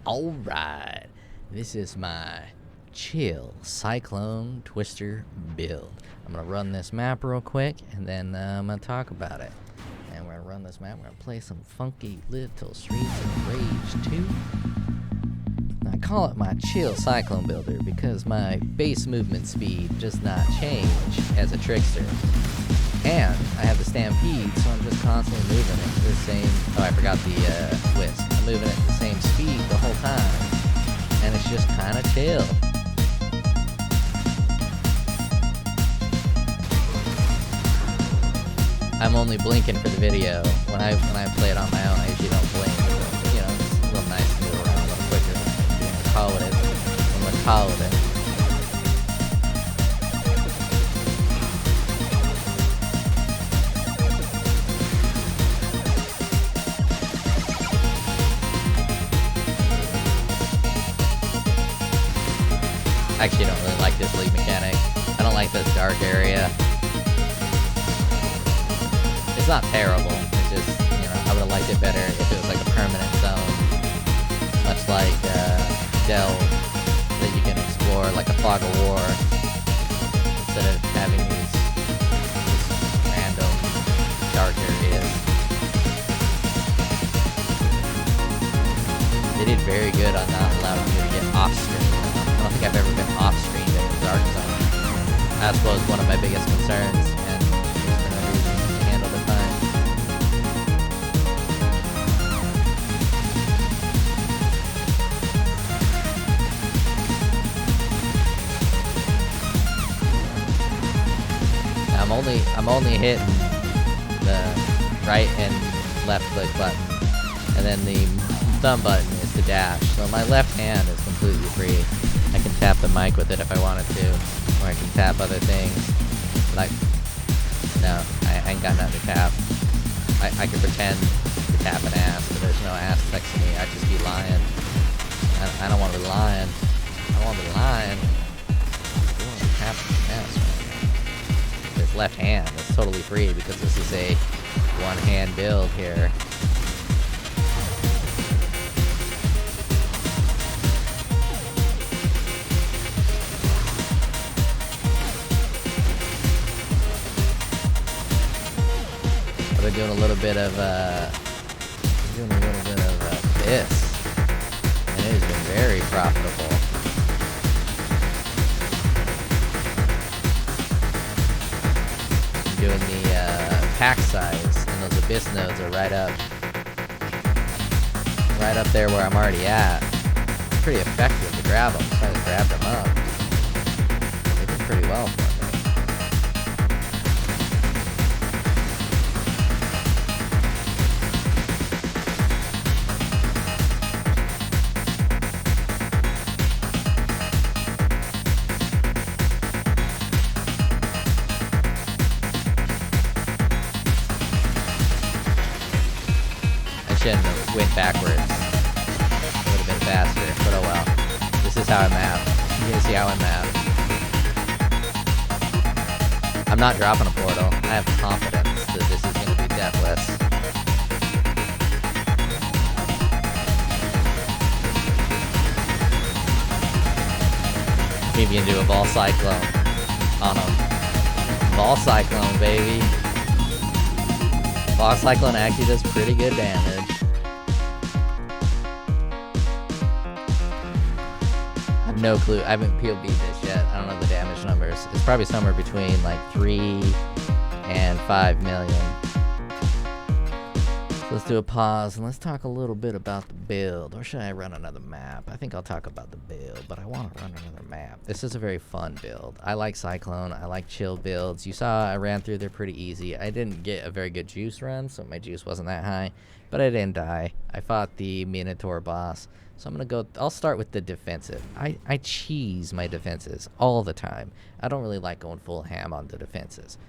Alright, this is my chill Cyclone Twister build. I'm gonna run this map real quick and then I'm gonna talk about it. And we're gonna run this map, we're gonna play some funky little Streets of Rage 2. And I call it my chill Cyclone builder because my base movement speed does not change as a trickster. And I have the Stampede, so I'm just constantly moving it the same. Oh, I forgot the Whisk. I'm moving it at the same speed the whole time, and it's just kind of chill. I'm only blinking for the video. When I play it on my own, I usually don't blink. You know, it's a little nice to move around a little quicker. I'm gonna call it. I actually don't really like this league mechanic. I don't like this dark area. It's not terrible. It's just, you know, I would have liked it better if it was like a permanent zone. Much like Dell, that you can explore like a Fog of War. Instead of having these random dark areas. They did very good on not allowing you to get off screen. I don't think I've ever been off screen in the dark zone. That was one of my biggest concerns, and there's been no reason to handle the fine. I'm only hitting the right and left click button, and then the thumb button is to dash. So my left hand is completely free. I can tap the mic with it if I wanted to, or I can tap other things. But no, I ain't got nothing to tap. I can pretend to tap an ass, but there's no ass texting me. I just be lying. I don't want to be lying. I don't want to be lying. I want to tap an ass right now. This left hand is totally free because this is a one-hand build here. We're doing a little bit of this, and it has been very profitable. I'm doing the pack size, and those abyss nodes are right up there where I'm already at. It's pretty effective to grab them, so I just grabbed them up. They did pretty well for me. Shouldn't have went backwards. It would have been faster, but oh well. This is how I map. You're gonna see how I map. I'm not dropping a portal. I have confidence that this is gonna be deathless. Maybe you can do a ball cyclone on him. Ball cyclone, baby. Ball cyclone actually does pretty good damage. I have no clue. I haven't POB'd this yet. I don't know the damage numbers. It's probably somewhere between like 3 and 5 million. So let's do a pause and let's talk a little bit about the build. Or should I run another map? I think I'll talk about the build, but I want to run another map. This is a very fun build. I like Cyclone. I like chill builds. You saw I ran through. They're pretty easy. I didn't get a very good juice run, so my juice wasn't that high, but I didn't die. I fought the Minotaur boss. So I'm going to go, I'll start with the defensive. I cheese my defenses all the time. I don't really like going full ham on the defenses.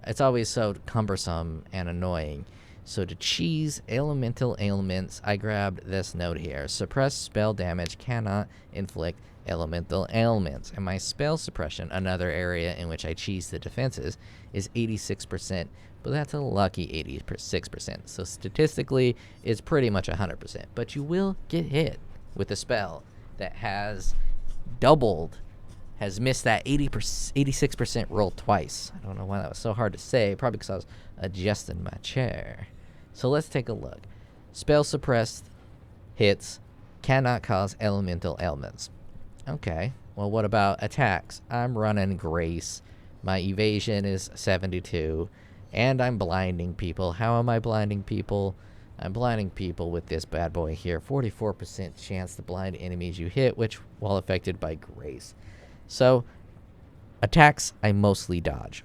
It's always so cumbersome and annoying. So to cheese elemental ailments, I grabbed this node here. Suppress spell damage cannot inflict elemental ailments. And my spell suppression, another area in which I cheese the defenses, is 86%. But that's a lucky 86%. So statistically, it's pretty much 100%. But you will get hit. with a spell that has doubled, has missed that 86% roll twice. I don't know why that was so hard to say. Probably because I was adjusting my chair. So let's take a look. Spell suppressed hits cannot cause elemental ailments. Okay, well, what about attacks? I'm running Grace. My evasion is 72, and I'm blinding people. How am I blinding people? I'm blinding people with this bad boy here. 44% chance to blind enemies you hit, which, while affected by Grace. So, attacks, I mostly dodge.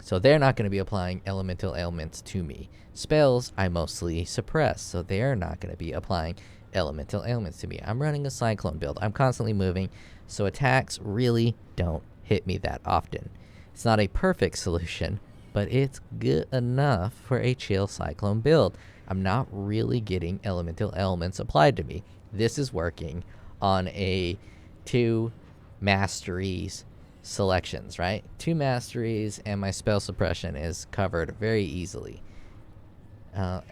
So they're not going to be applying elemental ailments to me. Spells, I mostly suppress. So they're not going to be applying elemental ailments to me. I'm running a Cyclone build. I'm constantly moving. So attacks really don't hit me that often. It's not a perfect solution, but it's good enough for a chill Cyclone build. I'm not really getting elemental ailments applied to me. This is working on a 2 masteries selections, right? 2 masteries and my spell suppression is covered very easily.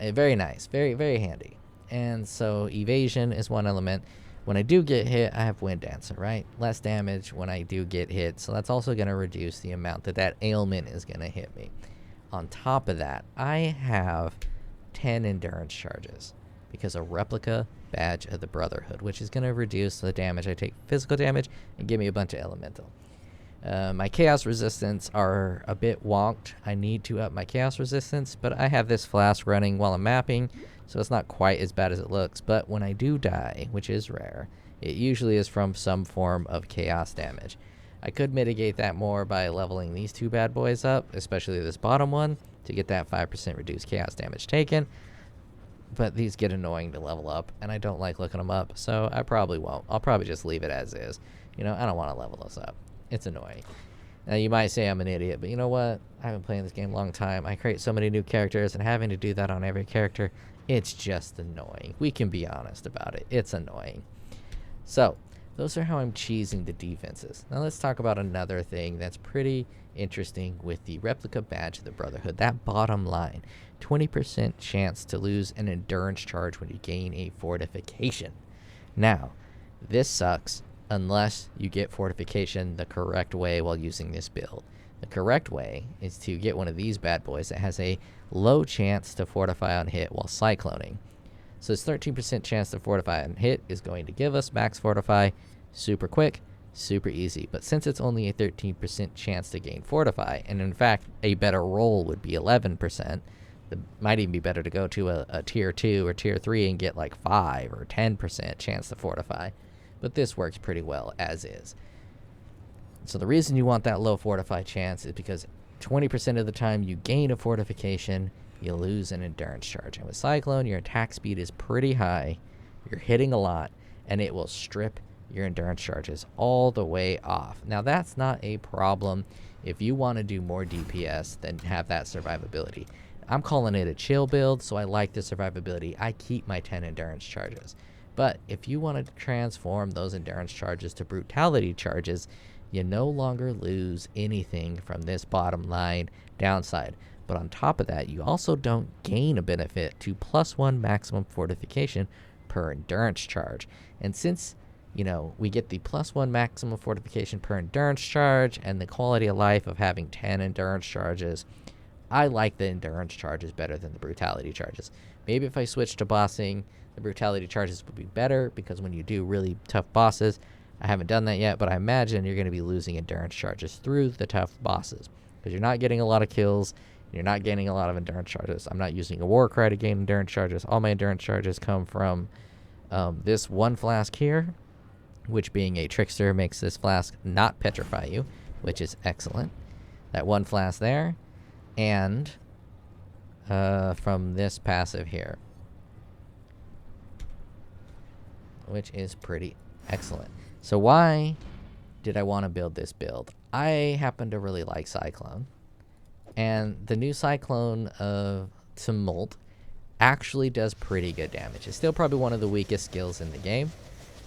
Very nice, very, very handy. And so evasion is one element. When I do get hit, I have Wind Dancer, right? Less damage when I do get hit, so that's also going to reduce the amount that ailment is going to hit me. On top of that, I have 10 endurance charges because of Replica Badge of the Brotherhood, which is going to reduce the damage I take, physical damage, and give me a bunch of elemental. My chaos resistance are a bit wonked. I need to up my chaos resistance, but I have this flask running while I'm mapping, so it's not quite as bad as it looks. But when I do die, which is rare, it usually is from some form of chaos damage. I could mitigate that more by leveling these 2 bad boys up, especially this bottom one, to get that 5% reduced chaos damage taken. But these get annoying to level up, and I don't like looking them up, so I probably won't. I'll probably just leave it as is. You know, I don't want to level this up. It's annoying. Now, you might say I'm an idiot, but you know what? I've been playing this game a long time. I create so many new characters, and having to do that on every character, it's just annoying. We can be honest about it. It's annoying. So, those are how I'm cheesing the defenses. Now, let's talk about another thing that's pretty interesting with the Replica Badge of the Brotherhood. That bottom line, 20% chance to lose an endurance charge when you gain a fortification. Now, this sucks unless you get fortification the correct way while using this build. The correct way is to get one of these bad boys that has a low chance to fortify on hit while cycloning. So this 13% chance to fortify on hit is going to give us max fortify super quick, super easy. But since it's only a 13% chance to gain fortify, and in fact a better roll would be 11%, it might even be better to go to a tier 2 or tier 3 and get like 5 or 10% chance to fortify. But this works pretty well as is. So the reason you want that low fortify chance is because 20% of the time you gain a fortification, you lose an endurance charge. And with Cyclone, your attack speed is pretty high, you're hitting a lot, and it will strip your endurance charges all the way off. Now that's not a problem if you want to do more DPS than have that survivability. I'm calling it a chill build, so I like the survivability. I keep my 10 endurance charges. But if you want to transform those endurance charges to brutality charges, you no longer lose anything from this bottom line downside. But on top of that, you also don't gain a benefit to +1 maximum fortification per endurance charge. And since, you know, we get the +1 maximum fortification per endurance charge and the quality of life of having 10 endurance charges, I like the endurance charges better than the brutality charges. Maybe if I switch to bossing, the brutality charges would be better, because when you do really tough bosses, I haven't done that yet, but I imagine you're going to be losing endurance charges through the tough bosses, because you're not getting a lot of kills, you're not gaining a lot of endurance charges. I'm not using a war cry to gain endurance charges. All my endurance charges come from this one flask here, which being a trickster makes this flask not petrify you, which is excellent. That one flask there, and from this passive here, which is pretty excellent. So why did I want to build this build? I happen to really like Cyclone, and the new Cyclone Tumult actually does pretty good damage. It's still probably one of the weakest skills in the game,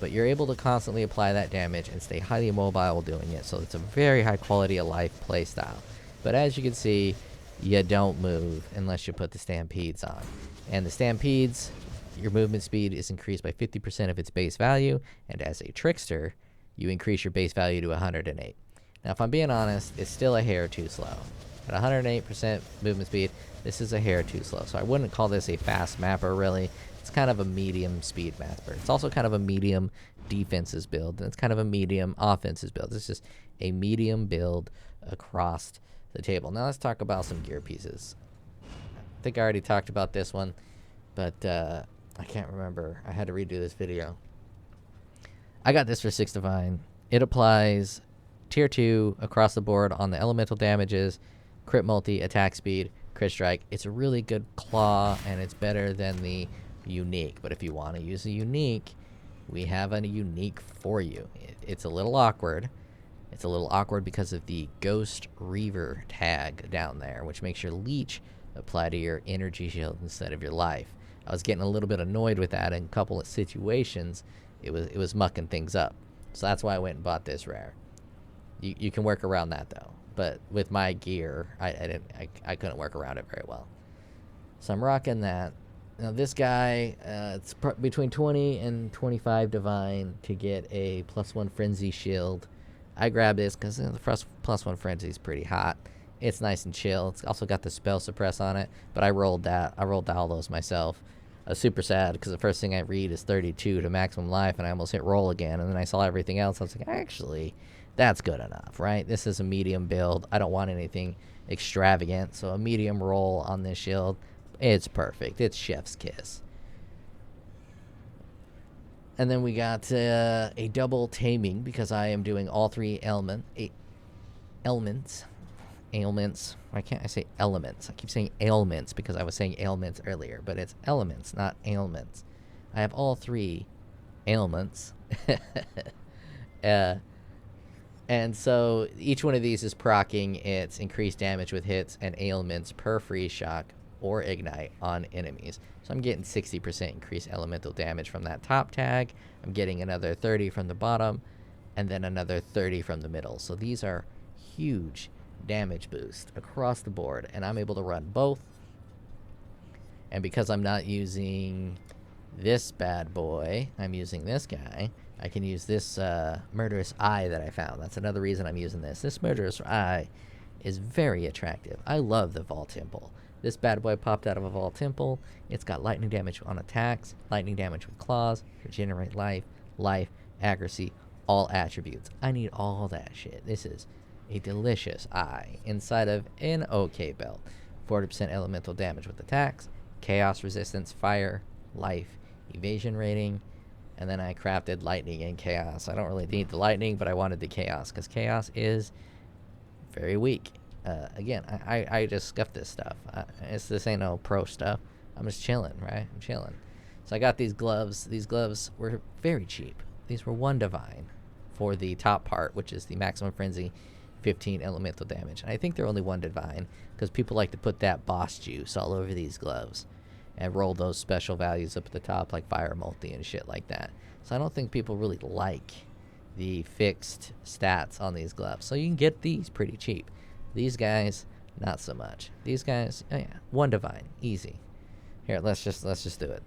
but you're able to constantly apply that damage and stay highly mobile while doing it, so it's a very high quality of life playstyle. But as you can see, you don't move unless you put the Stampedes on. And the Stampedes your movement speed is increased by 50% of its base value, and as a trickster, you increase your base value to 108. Now, if I'm being honest, it's still a hair too slow. At 108% movement speed, this is a hair too slow. So I wouldn't call this a fast mapper, really. It's kind of a medium speed mapper. It's also kind of a medium defenses build, and it's kind of a medium offenses build. It's just a medium build across the table. Now let's talk about some gear pieces. I think I already talked about this one, but I can't remember. I had to redo this video. I got this for 6 Divine. It applies tier 2 across the board on the elemental damages, crit multi, attack speed, crit strike. It's a really good claw, and it's better than the unique. But if you want to use a unique, we have a unique for you. It's a little awkward. It's a little awkward because of the Ghost Reaver tag down there, which makes your leech apply to your energy shield instead of your life. I was getting a little bit annoyed with that in a couple of situations. It was mucking things up. So that's why I went and bought this rare. You can work around that though. But with my gear, I couldn't work around it very well. So I'm rocking that. Now this guy, it's between 20 and 25 divine to get a +1 frenzy shield. I grabbed this because the +1 frenzy is pretty hot. It's nice and chill. It's also got the spell suppress on it, but I rolled that. I rolled all those myself. I was super sad because the first thing I read is 32 to maximum life, and I almost hit roll again, and then I saw everything else. I was like, actually, that's good enough, right? This is a medium build. I don't want anything extravagant, so a medium roll on this shield, it's perfect. It's chef's kiss. And then we got a double taming because I am doing all 3 ailments. Why can't I say elements? I keep saying ailments because I was saying ailments earlier, but it's elements, not ailments. I have all 3 ailments. And so each one of these is proccing its increased damage with hits and ailments per free shock or ignite on enemies. So I'm getting 60% increased elemental damage from that top tag. I'm getting another 30 from the bottom, and then another 30 from the middle. So these are huge damage boost across the board, and I'm able to run both. And because I'm not using this bad boy, I'm using this guy. I can use this murderous eye that I found. That's another reason I'm using this. This murderous eye is very attractive. I love the Vault Temple. This bad boy popped out of a Vault Temple. It's got lightning damage on attacks, lightning damage with claws, regenerate life, accuracy, all attributes. I need all that shit. This is a delicious eye inside of an OK belt. 40% elemental damage with attacks, chaos resistance, fire, life, evasion rating, and then I crafted lightning and chaos. I don't really need the lightning, but I wanted the chaos because chaos is very weak. Again, I just scuffed this stuff. This ain't no pro stuff. I'm just chilling, right? I'm chilling. So I got these gloves. These gloves were very cheap. These were 1 divine for the top part, which is the maximum frenzy, 15 elemental damage. And I think they're only 1 divine because people like to put that boss juice all over these gloves and roll those special values up at the top like fire multi and shit like that. So I don't think people really like the fixed stats on these gloves. So you can get these pretty cheap. These guys, not so much. These guys, oh yeah, 1 divine, easy. Here, let's just do it.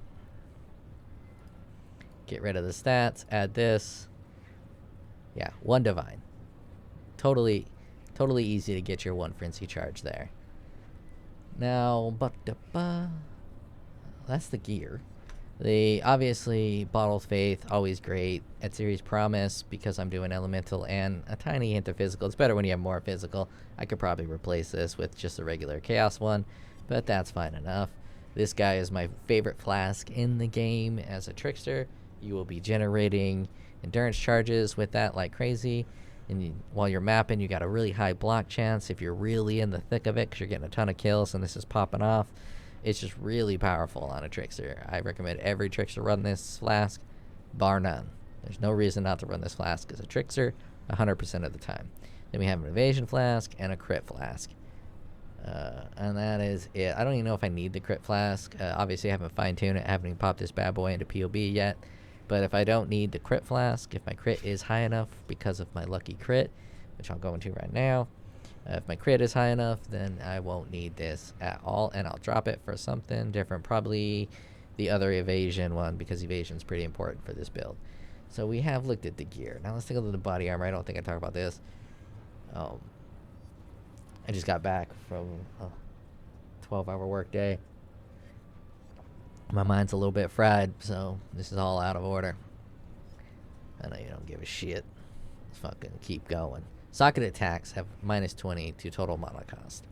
Get rid of the stats, add this. Yeah, 1 divine. Totally easy to get your 1 frenzy charge there. Now, that's the gear. The obviously Bottled Faith, always great. At Series Promise, because I'm doing elemental and a tiny hint of physical. It's better when you have more physical. I could probably replace this with just a regular chaos one, but that's fine enough. This guy is my favorite flask in the game as a trickster. You will be generating endurance charges with that like crazy. And while you're mapping, you got a really high block chance if you're really in the thick of it because you're getting a ton of kills and this is popping off. It's just really powerful on a trickster. I recommend every trickster run this flask, bar none. There's no reason not to run this flask as a trickster 100% of the time. Then we have an evasion flask and a crit flask. And that is it. I don't even know if I need the crit flask. Obviously, I haven't fine-tuned it. I haven't even popped this bad boy into POB yet. But if I don't need the crit flask, if my crit is high enough because of my lucky crit, which I'll go into right now, if my crit is high enough, then I won't need this at all, and I'll drop it for something different. Probably the other evasion one because evasion is pretty important for this build. So we have looked at the gear. Now let's take a look at the body armor. I don't think I talked about this. I just got back from a 12-hour work day. My mind's a little bit fried, so this is all out of order. I know you don't give a shit. Let's fucking keep going. Socket attacks have -20 to total mana cost.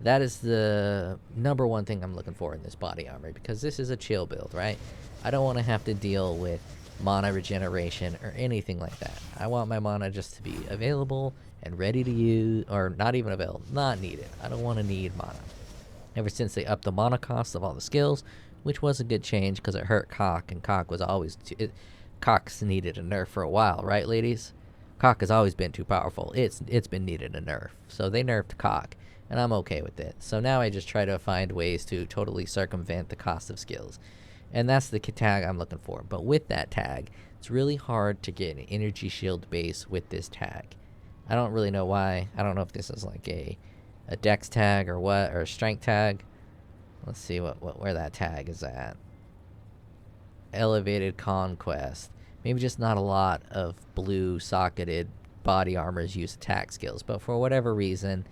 That is the number one thing I'm looking for in this body armor, because this is a chill build, right? I don't want to have to deal with mana regeneration or anything like that. I want my mana just to be available and ready to use, or not even available, not needed. I don't want to need mana. Ever since they upped the mana cost of all the skills, which was a good change because it hurt Cock, and Cock was always Cock's needed a nerf for a while, right, ladies? Cock has always been too powerful. It's been needed a nerf, so they nerfed Cock, and I'm okay with it. So now I just try to find ways to totally circumvent the cost of skills, and that's the tag I'm looking for. But with that tag, it's really hard to get an energy shield base with this tag. I don't really know why. I don't know if this is like a dex tag or what, or a strength tag. Let's see where that tag is at. Elevated Conquest. Maybe just not a lot of blue socketed body armors use attack skills, but for whatever reason,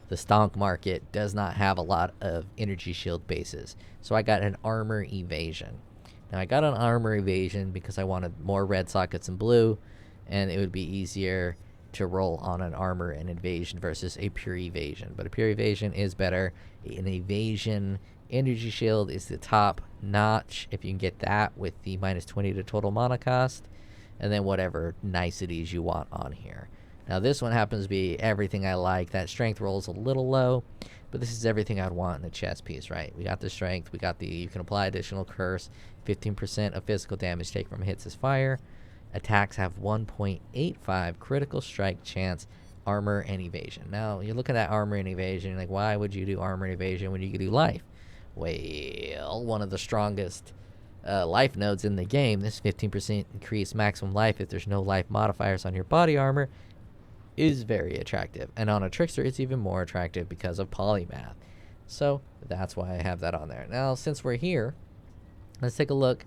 the stonk market does not have a lot of energy shield bases. So I got an armor evasion. Now I got an armor evasion because I wanted more red sockets and blue, and it would be easier to roll on an armor and evasion versus a pure evasion. But a pure evasion is better. An evasion energy shield is the top notch if you can get that with the -20 to total mana cost, and then whatever niceties you want on here. Now this one happens to be everything I like. That strength roll is a little low, but this is everything I'd want in a chest piece, right? We got the strength, we got the, you can apply additional curse, 15% of physical damage taken from hits as fire. Attacks have 1.85 critical strike chance, armor and evasion. Now you look at that armor and evasion, you're like, why would you do armor and evasion when you could do life? Well, one of the strongest life nodes in the game, this 15% increased maximum life if there's no life modifiers on your body armor, is very attractive. And on a Trickster, it's even more attractive because of polymath. So that's why I have that on there. Now, since we're here, let's take a look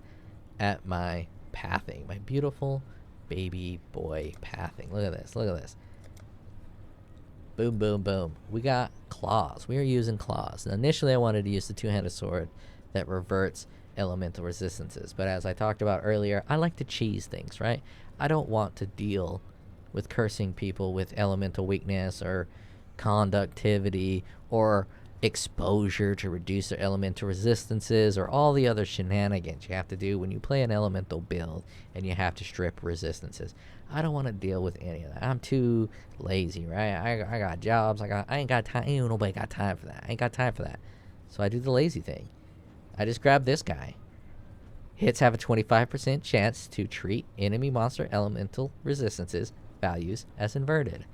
at my pathing, my beautiful baby boy pathing. Look at this, look at this. Boom, boom, boom. We got claws. We are using claws. Now, initially, I wanted to use the two-handed sword that reverts elemental resistances. But as I talked about earlier, I like to cheese things, right? I don't want to deal with cursing people with elemental weakness or conductivity or exposure to reduce their elemental resistances or all the other shenanigans you have to do when you play an elemental build and you have to strip resistances. I don't want to deal with any of that. I'm too lazy, right? I got jobs. I ain't got time. Ain't nobody got time for that. I ain't got time for that. So I do the lazy thing. I just grab this guy. Hits have a 25% chance to treat enemy monster elemental resistances values as inverted.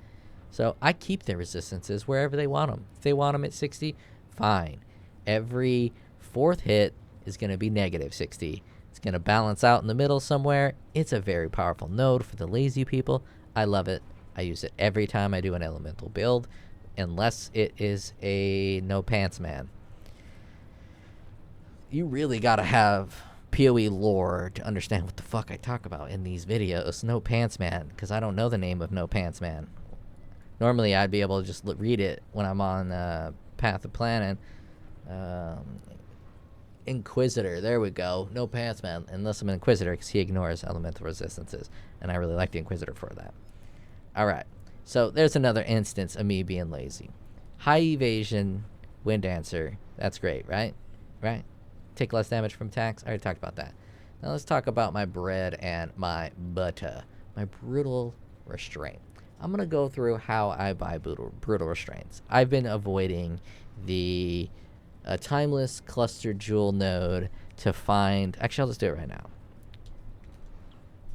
So I keep their resistances wherever they want them. If they want them at 60, fine. Every fourth hit is going to be -60. It's going to balance out in the middle somewhere. It's a very powerful node for the lazy people. I love it. I use it every time I do an elemental build, unless it is a no pants man. You really got to have POE lore to understand what the fuck I talk about in these videos. No pants man, because I don't know the name of no pants man. Normally, I'd be able to just read it when I'm on Path of Planet. Inquisitor, there we go. No pants man, unless I'm an Inquisitor, because he ignores elemental resistances, and I really like the Inquisitor for that. Alright, so there's another instance of me being lazy. High evasion, Wind Dancer, that's great, right? Right? Take less damage from attacks, I already talked about that. Now let's talk about my bread and my butter. My brutal restraint. I'm going to go through how I buy brutal restraints. I've been avoiding the timeless cluster jewel node to find... Actually, I'll just do it right now.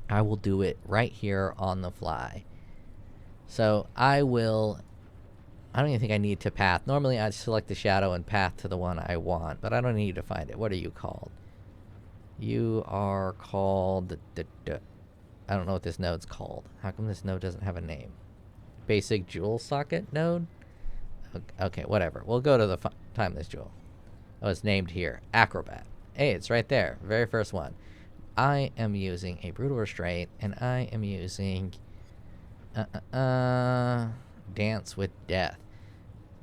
I will do it right here on the fly. So I will... I don't even think I need to path. Normally, I'd select the shadow and path to the one I want, but I don't need to find it. What are you called? You are called... I don't know what this node's called. How come this node doesn't have a name? Basic jewel socket node? Okay, whatever. We'll go to the timeless jewel. Oh, it's named here. Acrobat. Hey, it's right there. Very first one. I am using a brutal restraint, and I am using Dance with Death.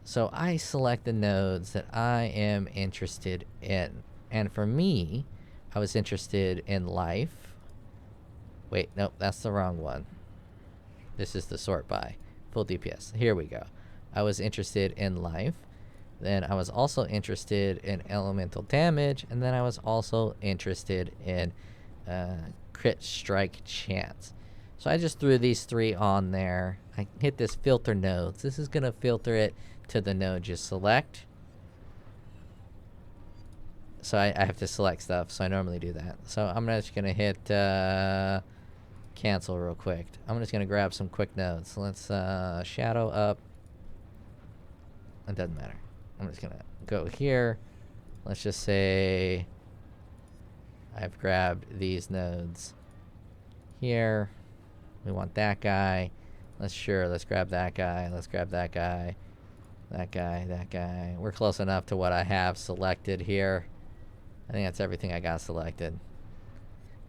So I select the nodes that I am interested in. And for me, I was interested in life. Wait, nope, that's the wrong one. This is the sort by. Full DPS. Here we go. I was interested in life. Then I was also interested in elemental damage. And then I was also interested in crit strike chance. So I just threw these 3 on there. I hit this filter nodes. This is going to filter it to the node you select. So I have to select stuff, so I normally do that. So I'm just going to hit cancel real quick. I'm just going to grab some quick nodes. So let's shadow up. It doesn't matter. I'm just going to go here. Let's just say I've grabbed these nodes here. We want that guy. Let's grab that guy. Let's grab that guy. That guy. We're close enough to what I have selected here. I think that's everything I got selected.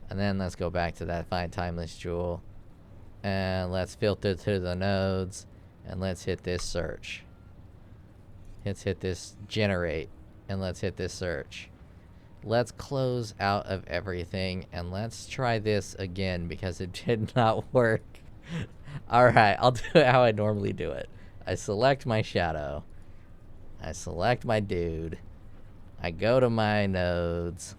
And then let's go back to that find timeless jewel. And let's filter to the nodes. And let's hit this search. Let's hit this generate. And let's hit this search. Let's close out of everything. And let's try this again because it did not work. Alright, I'll do it how I normally do it. I select my shadow. I select my dude. I go to my nodes.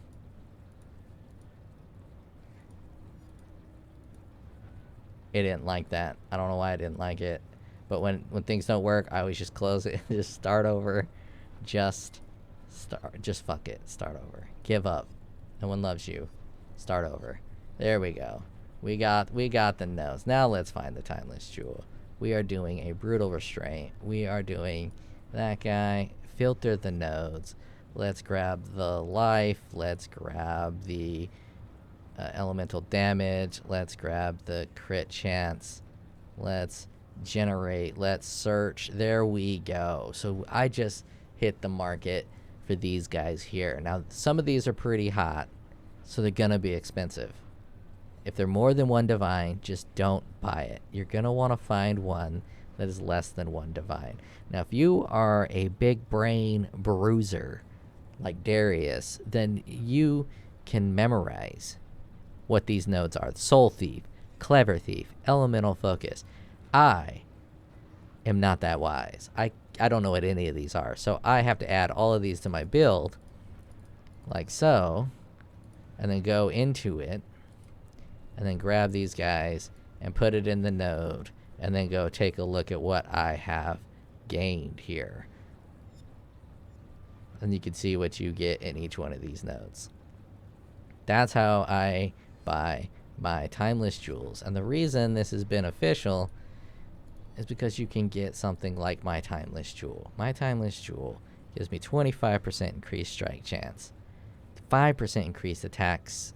It didn't like that. I don't know why I didn't like it. But when things don't work, I always just close it and just start over. Just fuck it. Start over. Give up. No one loves you. Start over. There we go. We got the nodes. Now let's find the timeless jewel. We are doing a brutal restraint. We are doing that guy. Filter the nodes. Let's grab the life. Let's grab the elemental damage. Let's grab the crit chance. Let's generate. Let's search. There we go. So I just hit the market for these guys here. Now, some of these are pretty hot, so they're going to be expensive. If they're more than 1 divine, just don't buy it. You're going to want to find one that is less than 1 divine. Now, if you are a big brain bruiser like Darius, then you can memorize what these nodes are. Soul Thief, Clever Thief, Elemental Focus. I am not that wise. I don't know what any of these are. So I have to add all of these to my build, like so, and then go into it, and then grab these guys and put it in the node, and then go take a look at what I have gained here. And you can see what you get in each one of these nodes. That's how I buy my timeless jewels. And the reason this is beneficial is because you can get something like my timeless jewel. My timeless jewel gives me 25% increased strike chance, 5% increased attacks,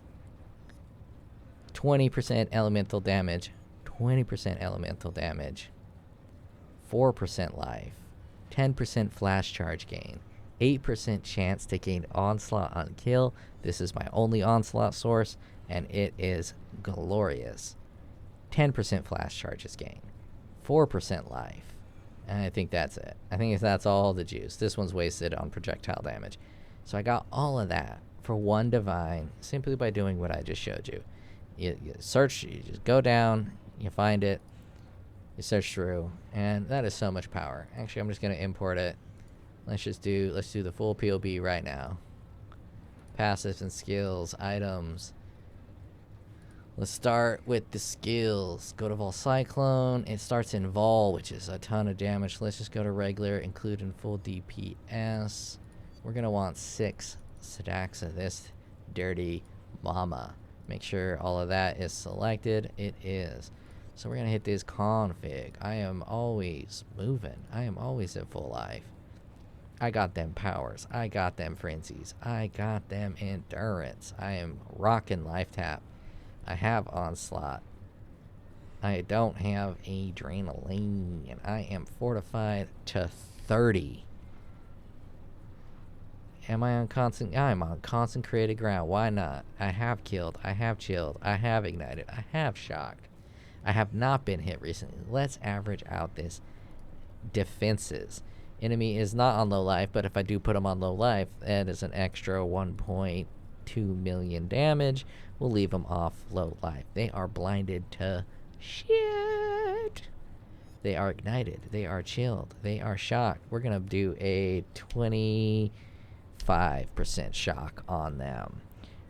20% elemental damage, 20% elemental damage, 4% life, 10% flash charge gain, 8% chance to gain onslaught on kill. This is my only onslaught source, and it is glorious. 10% flash charges gain, 4% life, and I think that's it. I think that's all the juice. This one's wasted on projectile damage. So I got all of that for 1 divine simply by doing what I just showed you. You search, you just go down, you find it, you search through, and that is so much power. Actually, I'm just going to import it. Let's do the full POB right now. Passives and skills, items. Let's start with the skills. Go to Vol Cyclone. It starts in Vol, which is a ton of damage. Let's just go to regular, include in full DPS. We're going to want 6 stacks of this dirty mama. Make sure all of that is selected. It is. So we're going to hit this config. I am always moving. I am always at full life. I got them powers. I got them frenzies. I got them endurance. I am rocking life tap. I have onslaught. I don't have adrenaline. And I am fortified to 30. Am I on constant? I'm on consecrated ground. Why not? I have killed. I have chilled. I have ignited. I have shocked. I have not been hit recently. Let's average out this defenses. Enemy is not on low life, but if I do put them on low life, that is an extra 1.2 million damage. We'll leave them off low life. They are blinded to shit. They are ignited. They are chilled. They are shocked. We're going to do a 25% shock on them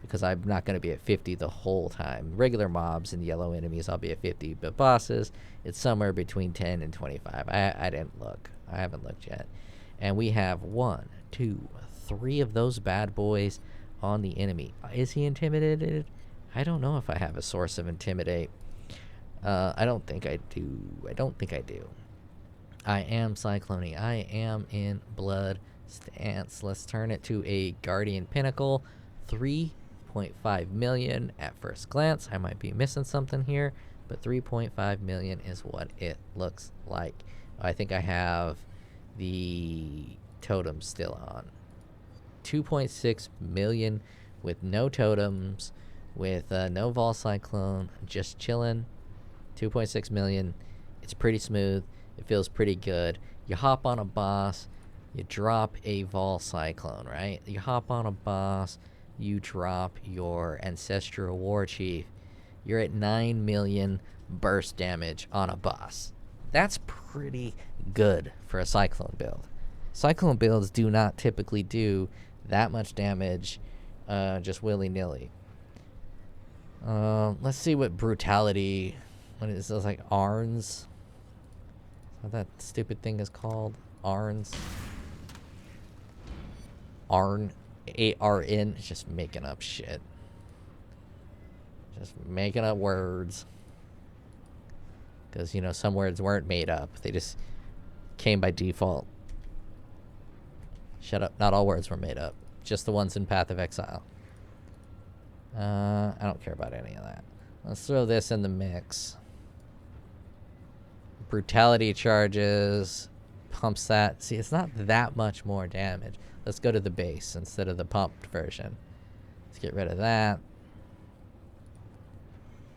because I'm not going to be at 50 the whole time. Regular mobs and yellow enemies, I'll be at 50, but bosses, it's somewhere between 10 and 25. I didn't look. I haven't looked yet. And we have 1, 2, 3 of those bad boys on the enemy. Is he intimidated? I don't know if I have a source of intimidate. I don't think I do. I am Cyclone. I am in blood stance. Let's turn it to a Guardian Pinnacle. 3.5 million at first glance. I might be missing something here, but 3.5 million is what it looks like. I think I have the totem still on. 2.6 million with no totems, with no Vol Cyclone, just chilling. 2.6 million. It's pretty smooth. It feels pretty good. You hop on a boss, you drop a Vol Cyclone, right? You hop on a boss, you drop your Ancestral War Chief. You're at 9 million burst damage on a boss. That's pretty good for a Cyclone build. Cyclone builds do not typically do that much damage just willy-nilly. Let's see what brutality... What is this, like Arns? What that stupid thing is called? Arns? Arn. A-R-N. It's just making up shit. Just making up words. Because, you know, some words weren't made up. They just came by default. Shut up. Not all words were made up. Just the ones in Path of Exile. I don't care about any of that. Let's throw this in the mix. Brutality charges. Pumps that. See, it's not that much more damage. Let's go to the base instead of the pumped version. Let's get rid of that.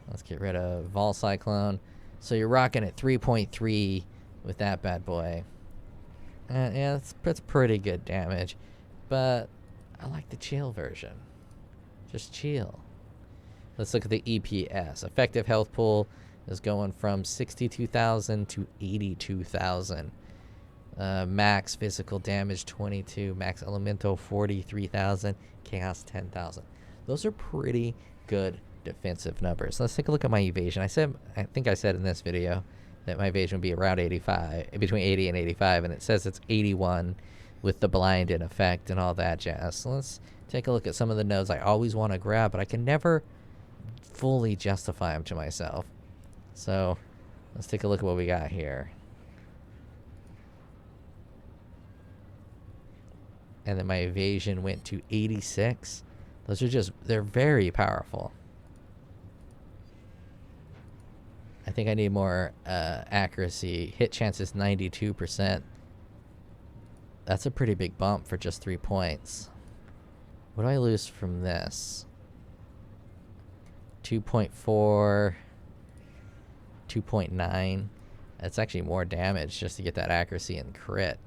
Let's get rid of Vol Cyclone. So you're rocking at 3.3 with that bad boy. Yeah, it's pretty good damage. But I like the chill version. Just chill. Let's look at the EPS. Effective health pool is going from 62,000 to 82,000. Max physical damage 22. Max elemental 43,000. Chaos 10,000. Those are pretty good defensive numbers. Let's take a look at my evasion. I think I said in this video that my evasion would be around 85, between 80 and 85, and it says it's 81 with the blind in effect and all that jazz. So let's take a look at some of the nodes I always want to grab, but I can never fully justify them to myself. So let's take a look at what we got here. And then my evasion went to 86. Those are just, they're very powerful. I think I need more accuracy. Hit chance is 92%. That's a pretty big bump for just 3 points. What do I lose from this? 2.4, 2.9. That's actually more damage just to get that accuracy and crit.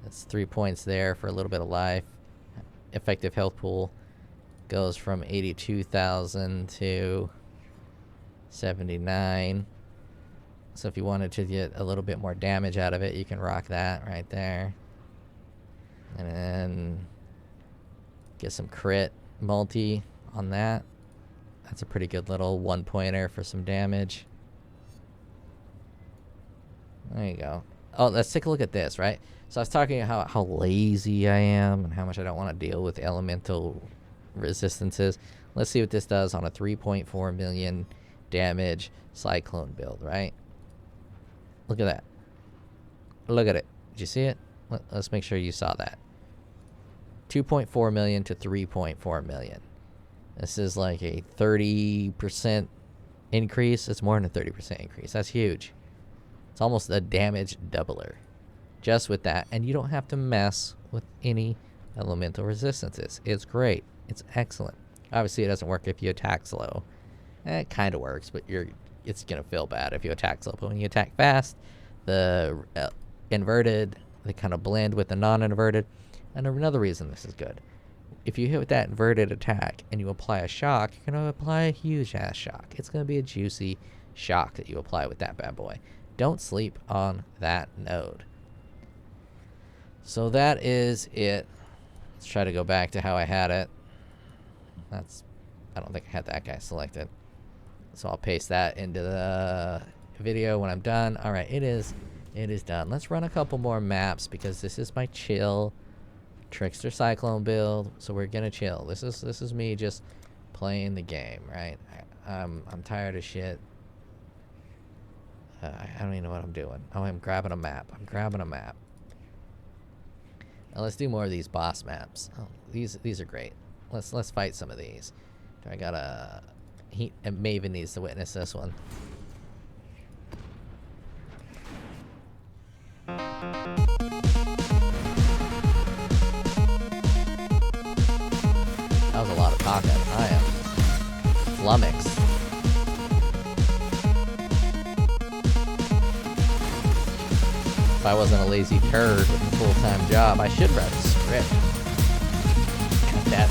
That's 3 points there for a little bit of life. Effective health pool goes from 82,000 to 79. So if you wanted to get a little bit more damage out of it, you can rock that right there. And then get some crit multi on that. That's a pretty good little 1-pointer for some damage. There you go. Oh, let's take a look at this, right? So I was talking about how lazy I am and how much I don't want to deal with elemental resistances. Let's see what this does on a 3.4 million damage Cyclone build, right? Look at that. Look at it. Did you see it? Let's make sure you saw that. 2.4 million to 3.4 million. This is like a 30% increase. It's more than a 30% increase. That's huge. It's almost a damage doubler. just with that, and you don't have to mess with any elemental resistances. It's great. It's excellent. Obviously, it doesn't work if you attack slow. It kind of works, but it's gonna feel bad if you attack slow. But when you attack fast, the inverted, they kind of blend with the non-inverted. And another reason this is good: if you hit with that inverted attack and you apply a shock, you're gonna apply a huge ass shock. It's gonna be a juicy shock that you apply with that bad boy. Don't sleep on that node. So that is it. Let's try to go back to how I had it. I don't think I had that guy selected. So I'll paste that into the video when I'm done. All right, it is done. Let's run a couple more maps because this is my chill Trickster Cyclone build. So we're gonna chill. This is me just playing the game, right? I'm tired of shit. I don't even know what I'm doing. Oh, I'm grabbing a map. Now let's do more of these boss maps. Oh, these are great. Let's fight some of these. I gotta. Maven needs to witness this one. That was a lot of talking. I am flummoxed. If I wasn't a lazy turd with a full-time job, I should write a script. Cut that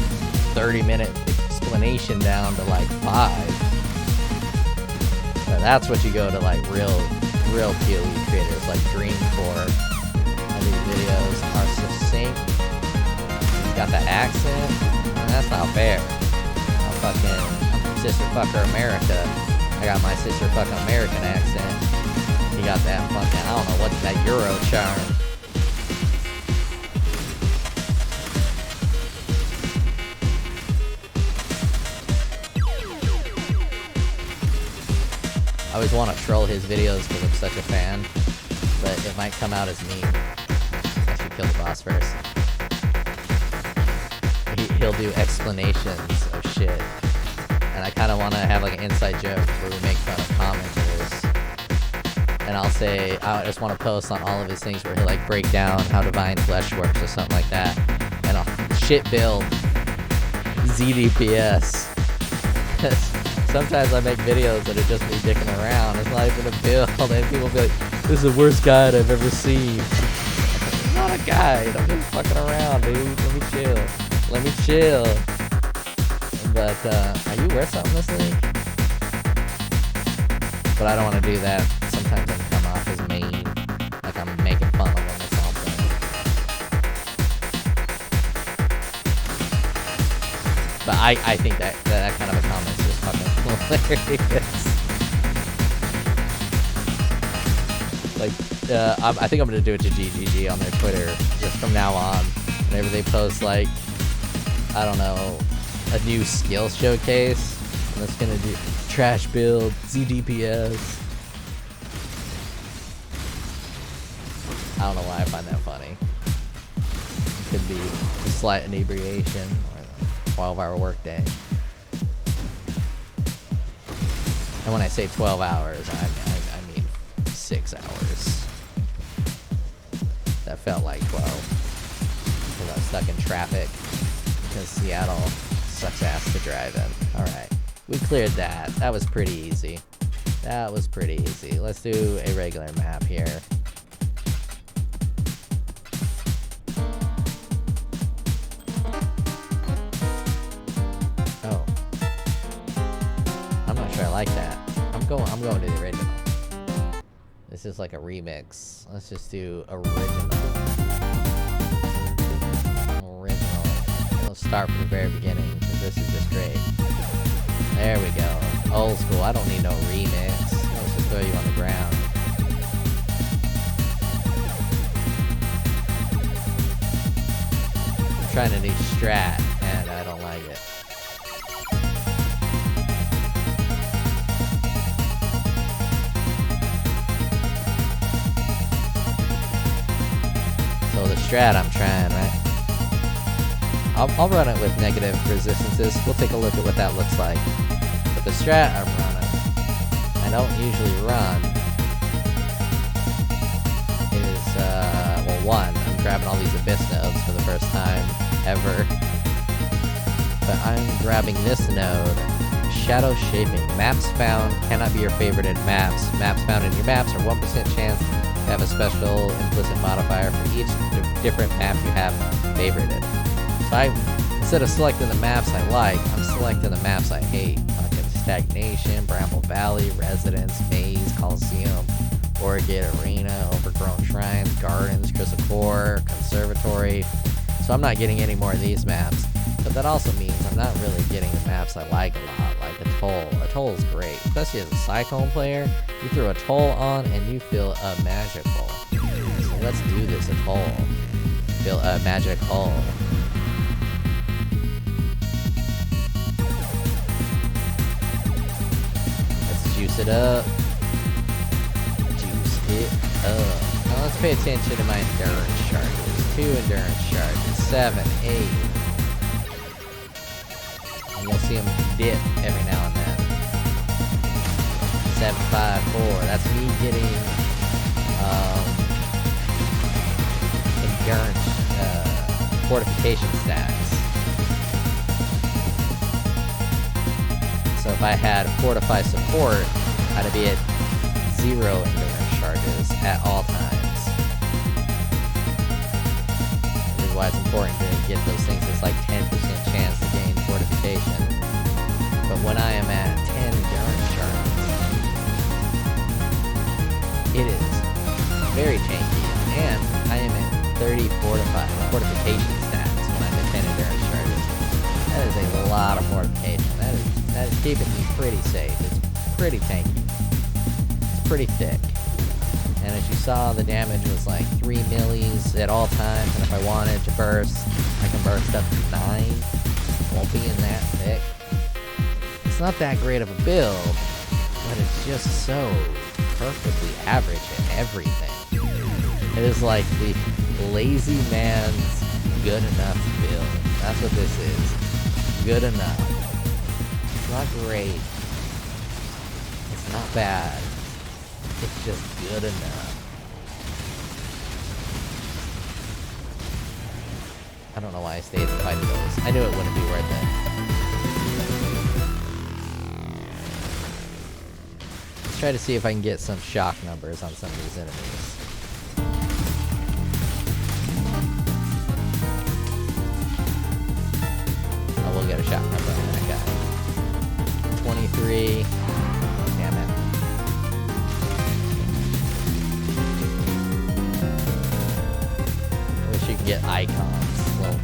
30-minute explanation down to like 5. But that's what you go to like real POE creators like Dreamcore. These videos are succinct. He's got the accent. That's not fair. I'm from Sister Fucker America. I got my Sister Fucker American accent. He got that fucking, I don't know what's that Euro charm. I always want to troll his videos because I'm such a fan, but it might come out as mean. I should kill the boss first. He'll do explanations of shit, and I kind of want to have like an inside joke where we make fun of commenters. And I'll say, I just want to post on all of his things where he'll like break down how Divine Flesh works or something like that. And I'll shit build ZDPS. Sometimes I make videos that are just me dicking around. It's not even a build. And people will be like, this is the worst guide I've ever seen. It's not a guide. I'm just fucking around, dude. Let me chill. But, are you worth something this week? But I don't want to do that. Sometimes I can come off as mean, like I'm making fun of them or something. But I think that kind of a comment is just fucking hilarious. Like, I think I'm gonna do it to GGG on their Twitter just from now on. Whenever they post like, I don't know, a new skill showcase, and it's gonna do trash build, ZDPS. I don't know why I find that funny. It could be a slight inebriation or a 12-hour workday. And when I say 12 hours, I mean 6 hours. That felt like 12. Because I was stuck in traffic. Because Seattle sucks ass to drive in. Alright. We cleared that. That was pretty easy. Let's do a regular map here. Oh. I'm not sure I like that. I'm going to the original. This is like a remix. Let's just do original. Let's start from the very beginning, because this is just great. There we go. Old school. I don't need no remix. Let's just throw you on the ground. I'm trying to do strat, and I don't like it. So the strat I'm trying, right? I'll run it with negative resistances. We'll take a look at what that looks like. But the strat I'm running, I don't usually run, is, 1. I'm grabbing all these Abyss nodes for the first time ever. But I'm grabbing this node, Shadow Shaping. Maps found cannot be your favorited maps. Maps found in your maps are 1% chance to have a special implicit modifier for each different map you have favorited. So instead of selecting the maps I like, I'm selecting the maps I hate. Like Stagnation, Bramble Valley, Residence, Maze, Coliseum, Orchid, Arena, Overgrown Shrines, Gardens, Crystal Core, Conservatory. So I'm not getting any more of these maps. But that also means I'm not really getting the maps I like a lot, like Atoll. Atoll is great, especially as a Cyclone player. You throw Atoll on and you feel magical. So let's do this Atoll. Feel magical. Let's juice it up. Juice it up. Now let's pay attention to my endurance charges. 2 endurance charges. 7, 8. And you'll see them dip every now and then. 7, 5, 4. That's me getting endurance fortification stacks. So if I had fortify support, I'd be at 0 endurance charges at all times. This is why it's important to get those things. It's like 10% chance to gain fortification. But when I am at 10 endurance charges, it is very tanky. And I am at 30 fortification stacks when I'm at 10 endurance charges. That is a lot of fortification. That is keeping me pretty safe. It's pretty tanky. It's pretty thick. And as you saw, the damage was like 3 millis at all times, and if I wanted to burst, I can burst up to 9. Won't be in that thick. It's not that great of a build, but it's just so perfectly average in everything. It is like the lazy man's good enough build. That's what this is. Good enough. It's not great. It's not bad. It's just good enough. I don't know why I stayed to fight those. I knew it wouldn't be worth it. Let's try to see if I can get some shock numbers on some of these enemies. Oh, we'll get a shock number on that guy. 23. Damn it. I wish you could get icons. Well,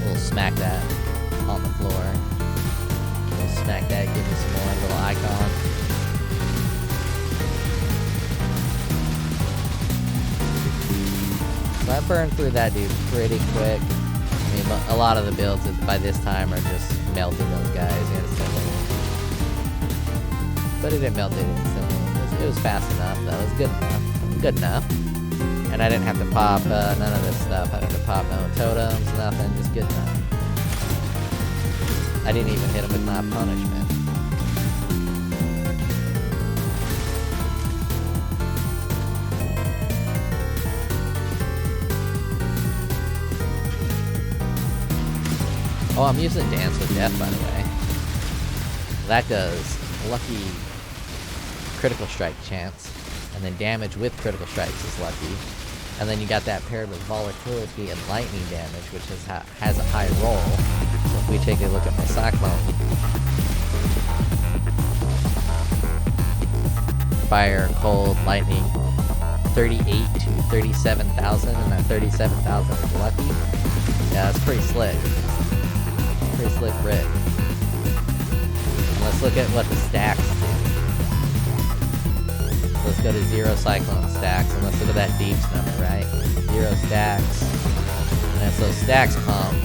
we'll smack that on the floor. We'll smack that, give me some more little icon. So I burned through that dude pretty quick. I mean, a lot of the builds by this time are just melting those guys instantly. But it didn't melt it instantly. It was fast enough, though. It was good enough. Good enough. And I didn't have to pop none of this stuff. I didn't have to pop no totems, nothing. Just good enough. I didn't even hit him with my punishment. Oh, I'm using Dance with Death, by the way. That does lucky critical strike chance, and then damage with critical strikes is lucky. And then you got that paired with volatility and lightning damage, which has a high roll. So if we take a look at my Cyclone, fire, cold, lightning, 38 to 37,000, and that 37,000 is lucky. Yeah, that's pretty slick. Pretty slick rig. Let's look at what the stacks do. Let's go to 0 Cyclone stacks, and let's look at that deeps number, right? 0 stacks. And so stacks pump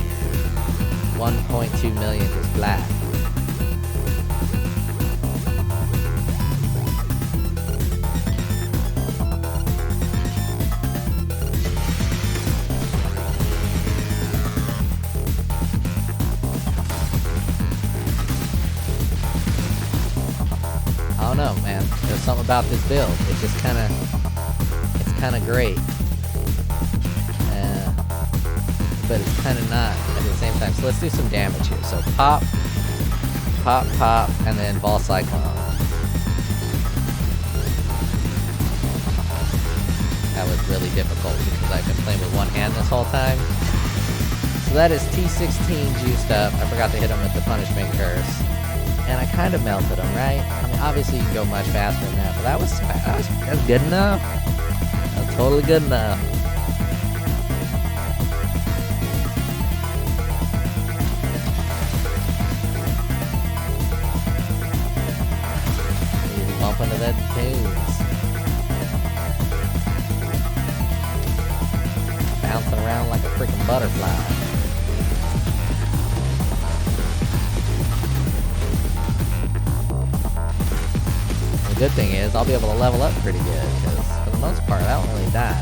1.2 million just flat. I don't know, man. There's something about this build. It's just kind of, it's kind of great. But it's kind of not at the same time. So let's do some damage here. So pop, pop, pop, and then ball cyclone. That was really difficult because I've been playing with one hand this whole time. So that is T16 juiced up. I forgot to hit him with the punishment curse. And I kind of melted him, right? I mean, obviously you can go much faster than that, but that was good enough. That was totally good enough. He's bumping to that tunes. Bouncing around like a freaking butterfly. The good thing is I'll be able to level up pretty good because for the most part I don't really die,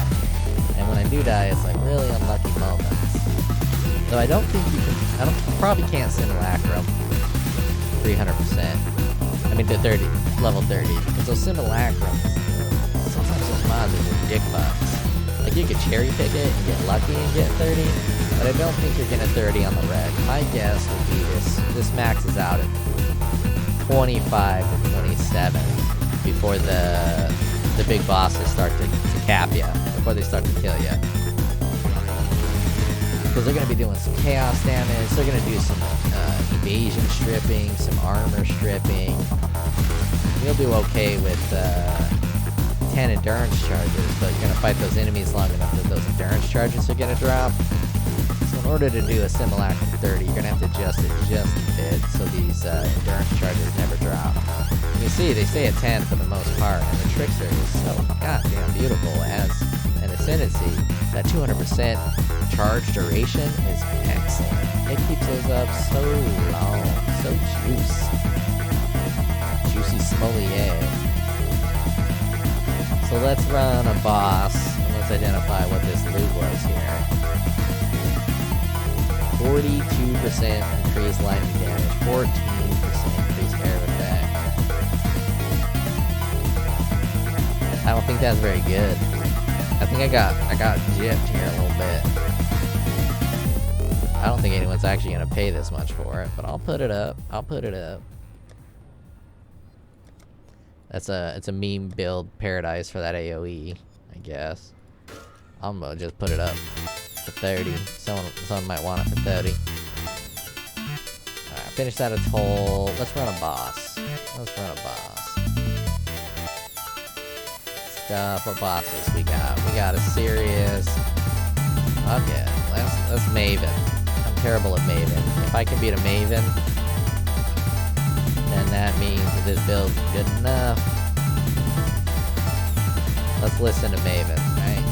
and when I do die it's like really unlucky moments. Though I don't think you can, I probably can't simulacrum 300%. I mean to 30, level 30, because those simulacrums, sometimes those mods are just dick bucks. Like you could cherry pick it and get lucky and get 30, but I don't think you're getting 30 on the red. My guess would be this maxes out at 25 to 27. Before the big bosses start to cap you, before they start to kill you. Because they're going to be doing some chaos damage, they're going to do some evasion stripping, some armor stripping. You'll do okay with 10 endurance charges, but you're going to fight those enemies long enough that those endurance charges are going to drop. So in order to do a simulacrum 30, you're going to have to adjust it just a bit so these endurance charges never drop. You see, they stay at 10 for the most part, and the Trickster is so goddamn beautiful as an ascendancy. That 200% charge duration is excellent. It keeps those up so long, so juicy smolier. So let's run a boss, and let's identify what this loot was here. 42% increased lightning damage, 14% increased air effect. I don't think that's very good. I think I got gypped here a little bit. I don't think anyone's actually gonna pay this much for it, but I'll put it up. It's a meme build paradise for that AOE, I guess. I'm gonna just put it up for 30. Someone might want it for 30. Alright, finish that Atoll. Let's run a boss. What bosses we got? We got a serious... Okay, that's Maven. I'm terrible at Maven. If I can beat a Maven, then that means that this build's good enough. Let's listen to Maven, right?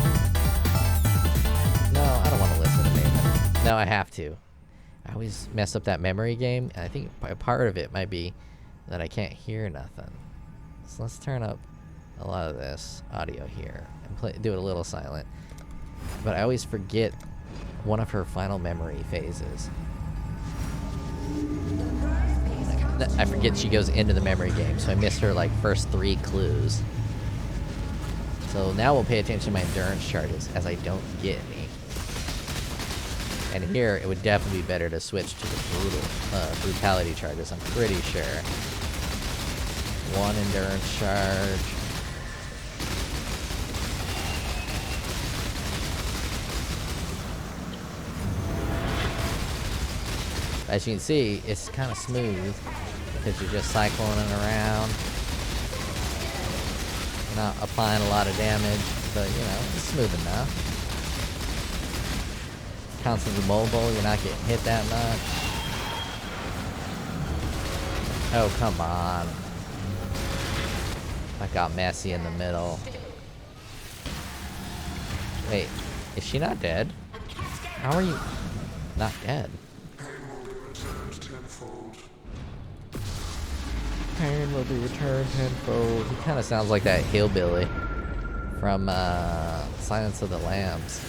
No, I don't want to listen to Maven. No, I have to. I always mess up that memory game, and I think a part of it might be that I can't hear nothing. So let's turn up a lot of this audio here and do it a little silent. But I always forget one of her final memory phases. I forget she goes into the memory game, so I missed her like first 3 clues. So now we'll pay attention to my endurance charges, as I don't get any. And here it would definitely be better to switch to the brutality charges, I'm pretty sure. 1 endurance charge. As you can see, it's kind of smooth because you're just cycloning around. You're not applying a lot of damage, but you know, it's smooth enough. Constantly mobile, you're not getting hit that much. Oh, come on. I got messy in the middle. Wait, is she not dead? How are you not dead? Pain will be returned tenfold. He kind of sounds like that hillbilly from Silence of the Lambs.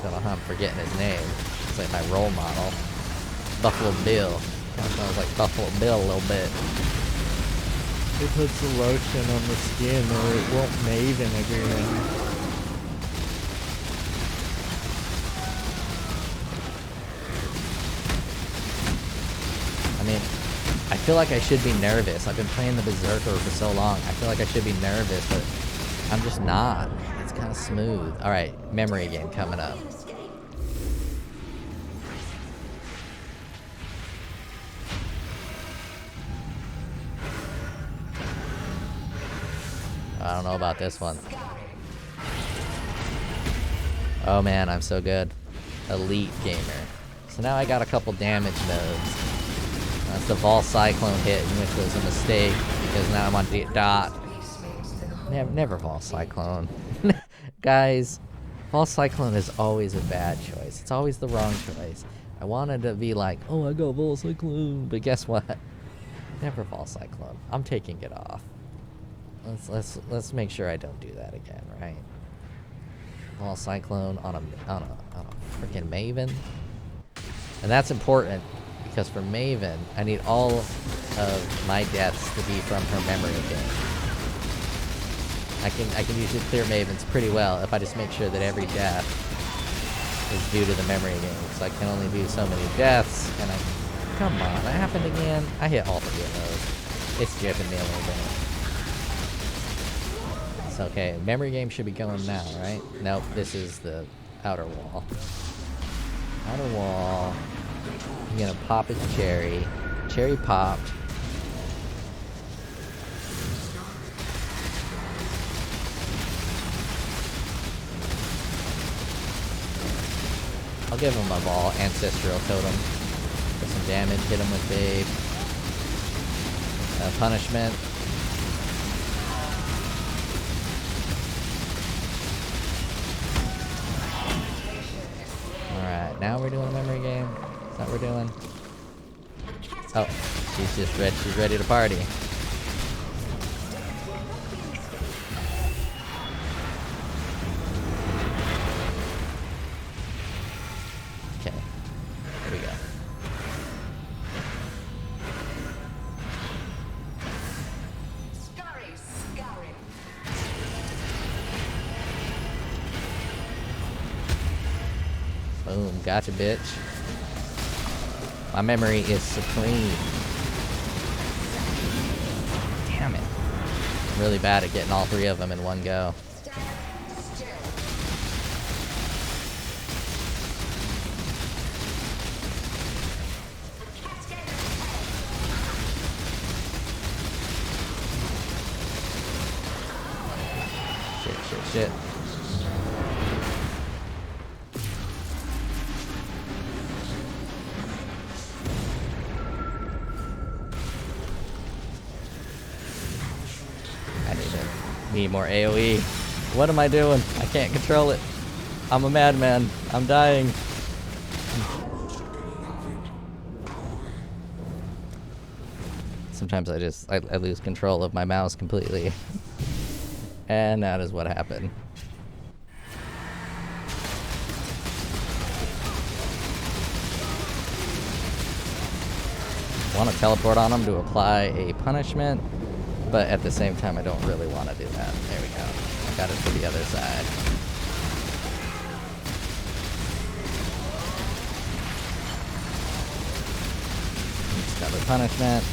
Don't know how I'm forgetting his name. It's like my role model. Buffalo Bill. Kind of sounds like Buffalo Bill a little bit. It puts the lotion on the skin or it won't Maven again. I mean, I feel like I should be nervous. I've been playing the Berserker for so long. I feel like I should be nervous, but I'm just not. It's kind of smooth. Alright, memory game coming up. I don't know about this one. Oh man, I'm so good. Elite gamer. So now I got a couple damage nodes. That's the Vol Cyclone hit, which was a mistake, because now I'm on dot. Never Vol Cyclone. Guys, Vol Cyclone is always a bad choice. It's always the wrong choice. I wanted to be like, oh, I got Vol Cyclone, but guess what? Never Vol Cyclone. I'm taking it off. Let's make sure I don't do that again, right? Vol Cyclone on a freaking Maven. And that's important, because for Maven, I need all of my deaths to be from her memory game. I can usually clear Mavens pretty well if I just make sure that every death is due to the memory game. So I can only do so many deaths, and come on, that happened again? I hit all three of those. It's jipping me a little bit. It's okay, memory game should be going now, right? Nope, this is the outer wall. Outer wall. I'm gonna pop his cherry. Cherry popped. I'll give him a ball. Ancestral Totem. For some damage. Hit him with Babe. Punishment. Alright, now we're doing a memory game. Is that what we're doing? Oh, she's ready to party. Okay, here we go. Boom, gotcha, bitch. My memory is supreme. Damn it. I'm really bad at getting all three of them in one go. Shit. Need more AoE. What am I doing? I can't control it. I'm a madman. I'm dying. Sometimes I lose control of my mouse completely. And that is what happened. I want to teleport on him to apply a punishment. But at the same time, I don't really want to do that. There we go. I got it to the other side. Another punishment.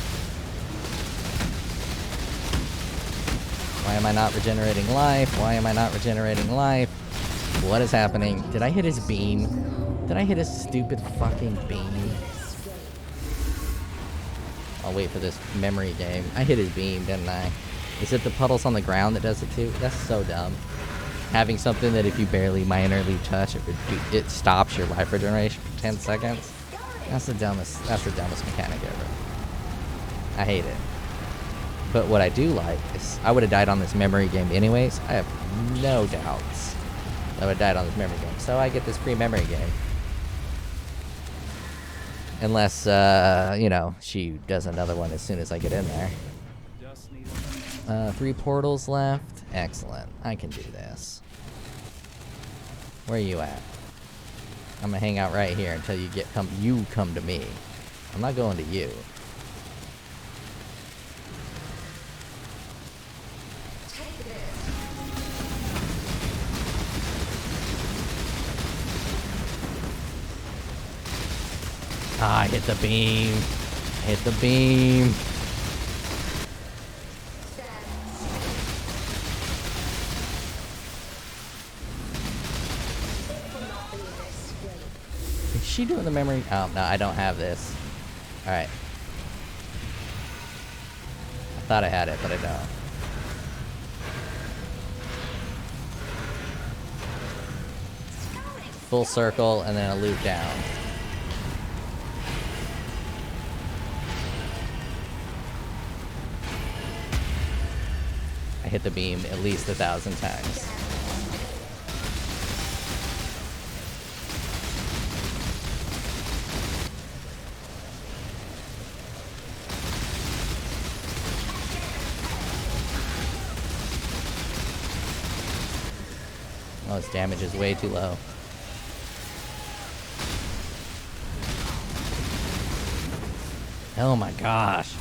Why am I not regenerating life? Why am I not regenerating life? What is happening? Did I hit his beam? Did I hit his stupid fucking beam? I'll wait for this memory game. I hit his beam, didn't I? Is it the puddles on the ground that does it too? That's so dumb. Having something that if you barely minorly touch, it stops your life regeneration for 10 seconds. That's the dumbest mechanic ever. I hate it. But what I do like is I would have died on this memory game anyways. I have no doubts I would have died on this memory game. So I get this free memory game. Unless, you know, she does another one as soon as I get in there. 3 portals left. Excellent. I can do this. Where are you at? I'm gonna hang out right here until you come to me. I'm not going to you. Ah, I hit the beam. Hit the beam. Is she doing the memory? Oh, no, I don't have this. Alright. I thought I had it, but I don't. Full circle and then a loop down. I hit the beam at least 1,000 times. Oh, his damage is way too low. Oh my gosh.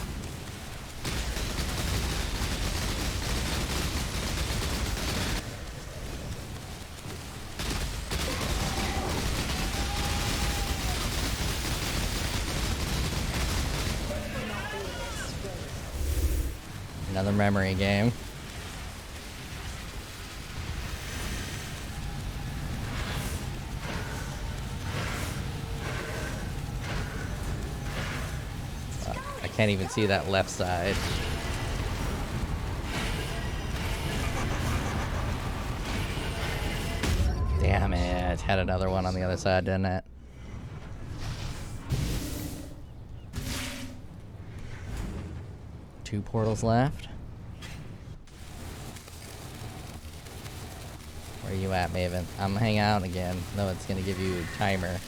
Another memory game. I can't even see that left side. Damn it. Had another one on the other side, didn't it? Two portals left. Where are you at, Maven? I'm gonna hang out again. No, it's gonna give you a timer.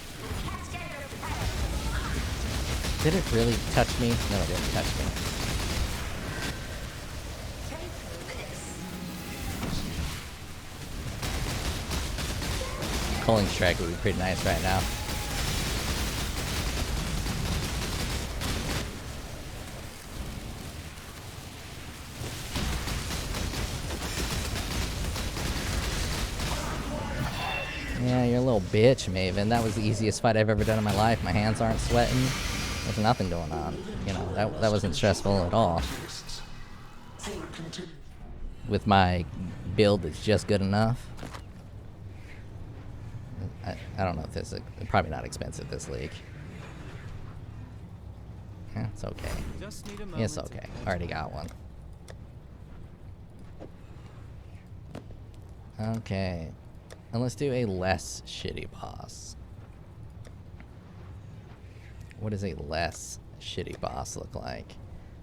Did it really touch me? No, it didn't touch me. Culling strike would be pretty nice right now. Yeah, you're a little bitch, Maven. That was the easiest fight I've ever done in my life. My hands aren't sweating. There's nothing going on. You know, that wasn't stressful at all. With my build that's just good enough. I don't know if this is probably not expensive this league. Yeah, it's okay. It's okay. Already got one. Okay. And let's do a less shitty boss. What does a less shitty boss look like?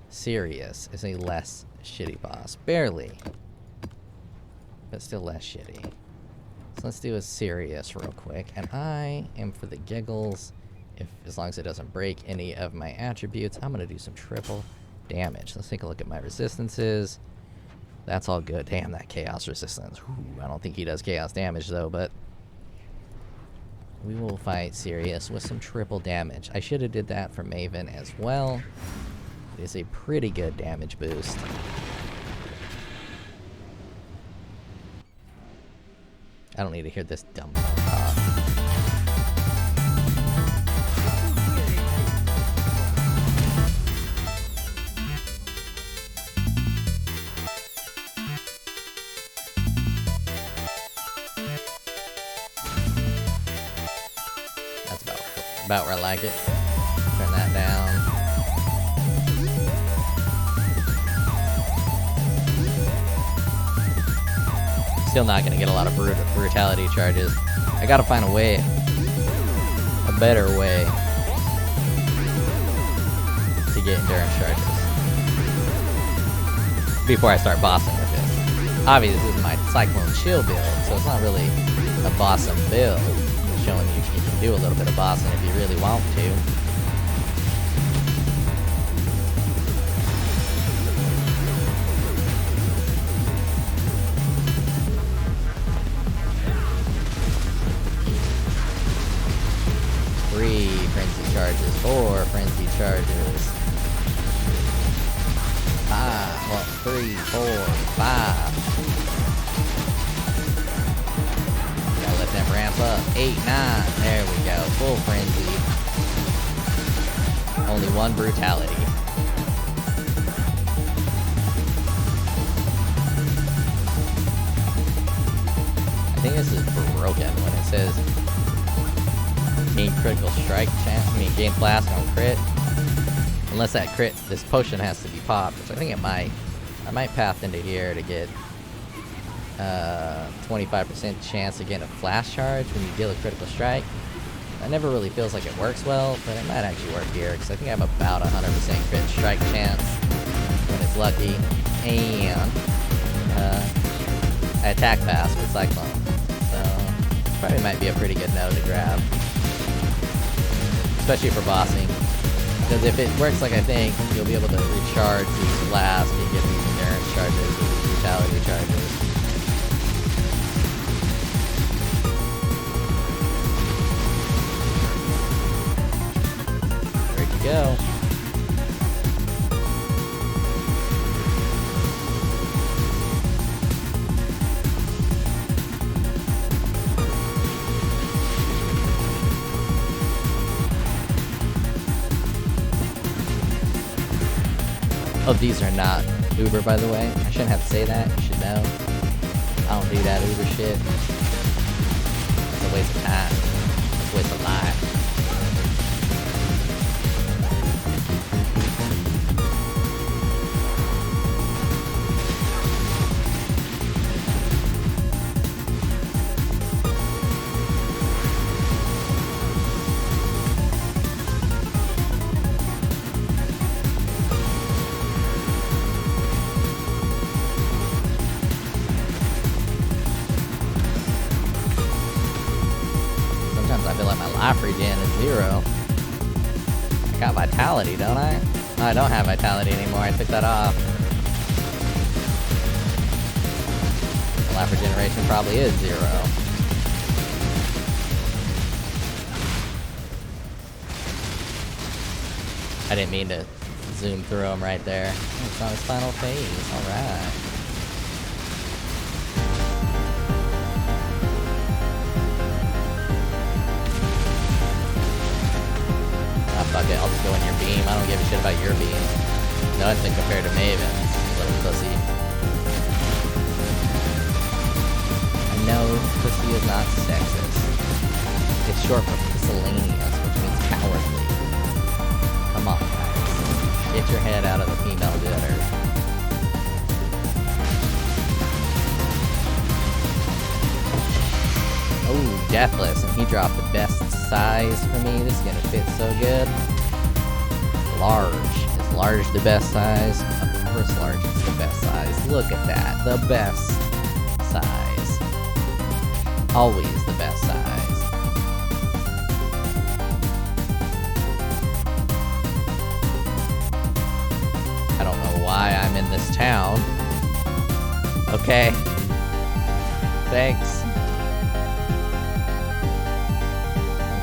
Sirius is a less shitty boss. Barely. But still less shitty. So let's do a Sirius real quick. And I am for the giggles. As long as it doesn't break any of my attributes, I'm going to do some triple damage. Let's take a look at my resistances. That's all good. Damn, that chaos resistance. Ooh, I don't think he does chaos damage, though, but we will fight Sirius with some triple damage. I should have did that for Maven as well. It is a pretty good damage boost. I don't need to hear this dumb talk. About where I like it. Turn that down. Still not gonna get a lot of brutality charges. I gotta find a way, a better way to get endurance charges before I start bossing with this. Obviously, this is my Cyclone Chill build, so it's not really a bossing build. Showing you can do a little bit of bossing if you really want to. Three frenzy charges, 4 frenzy charges. 5, well, 3, 4, 5. Let them ramp up. 8, 9. There we go. Full frenzy. Only one brutality. I think this is broken when it says gain critical strike chance. I mean, gain blast on crit. Unless that crit, this potion has to be popped, which I think it might. I might path into here to get 25% chance to get a flash charge when you deal a critical strike. That never really feels like it works well, but it might actually work here, because I think I have about 100% crit strike chance when it's lucky. And I attack fast with Cyclone. So, probably might be a pretty good node to grab. Especially for bossing. Because if it works like I think, you'll be able to recharge these blast and get these endurance charges with these brutality charges. There you go. Oh, these are not Uber, by the way. I shouldn't have to say that. You should know. I don't do that Uber shit. It's a waste of time. It's a waste of life. I feel like my life regen is 0. I got vitality, don't I? No, I don't have vitality anymore. I took that off. My life regeneration probably is 0. I didn't mean to zoom through him right there. It's on his final phase. Alright. Fuck it, I'll just go in your beam. I don't give a shit about your beam. Nothing compared to Maven, little pussy. I know pussy is not sexist. It's short for miscellaneous, which means cowardly. Come on, guys. Get your head out of the female gutter. Oh, Deathless, and he dropped the best size for me. This is gonna fit so good. Large. Is large the best size? Of course large is the best size. Look at that. The best size. Always the best size. I don't know why I'm in this town. Okay. Thanks.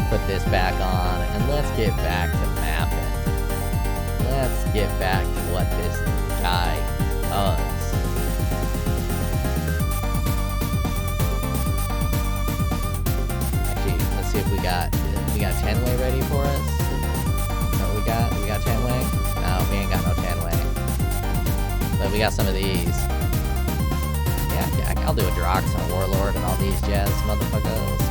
Put this back on, and let's get back to mapping. Let's get back to what this guy does. Actually, let's see if we got 10-way ready for us. What we got? We got 10-way? No, we ain't got no 10-way. But we got some of these. Yeah, I'll do a Drox and a Warlord and all these jazz motherfuckers.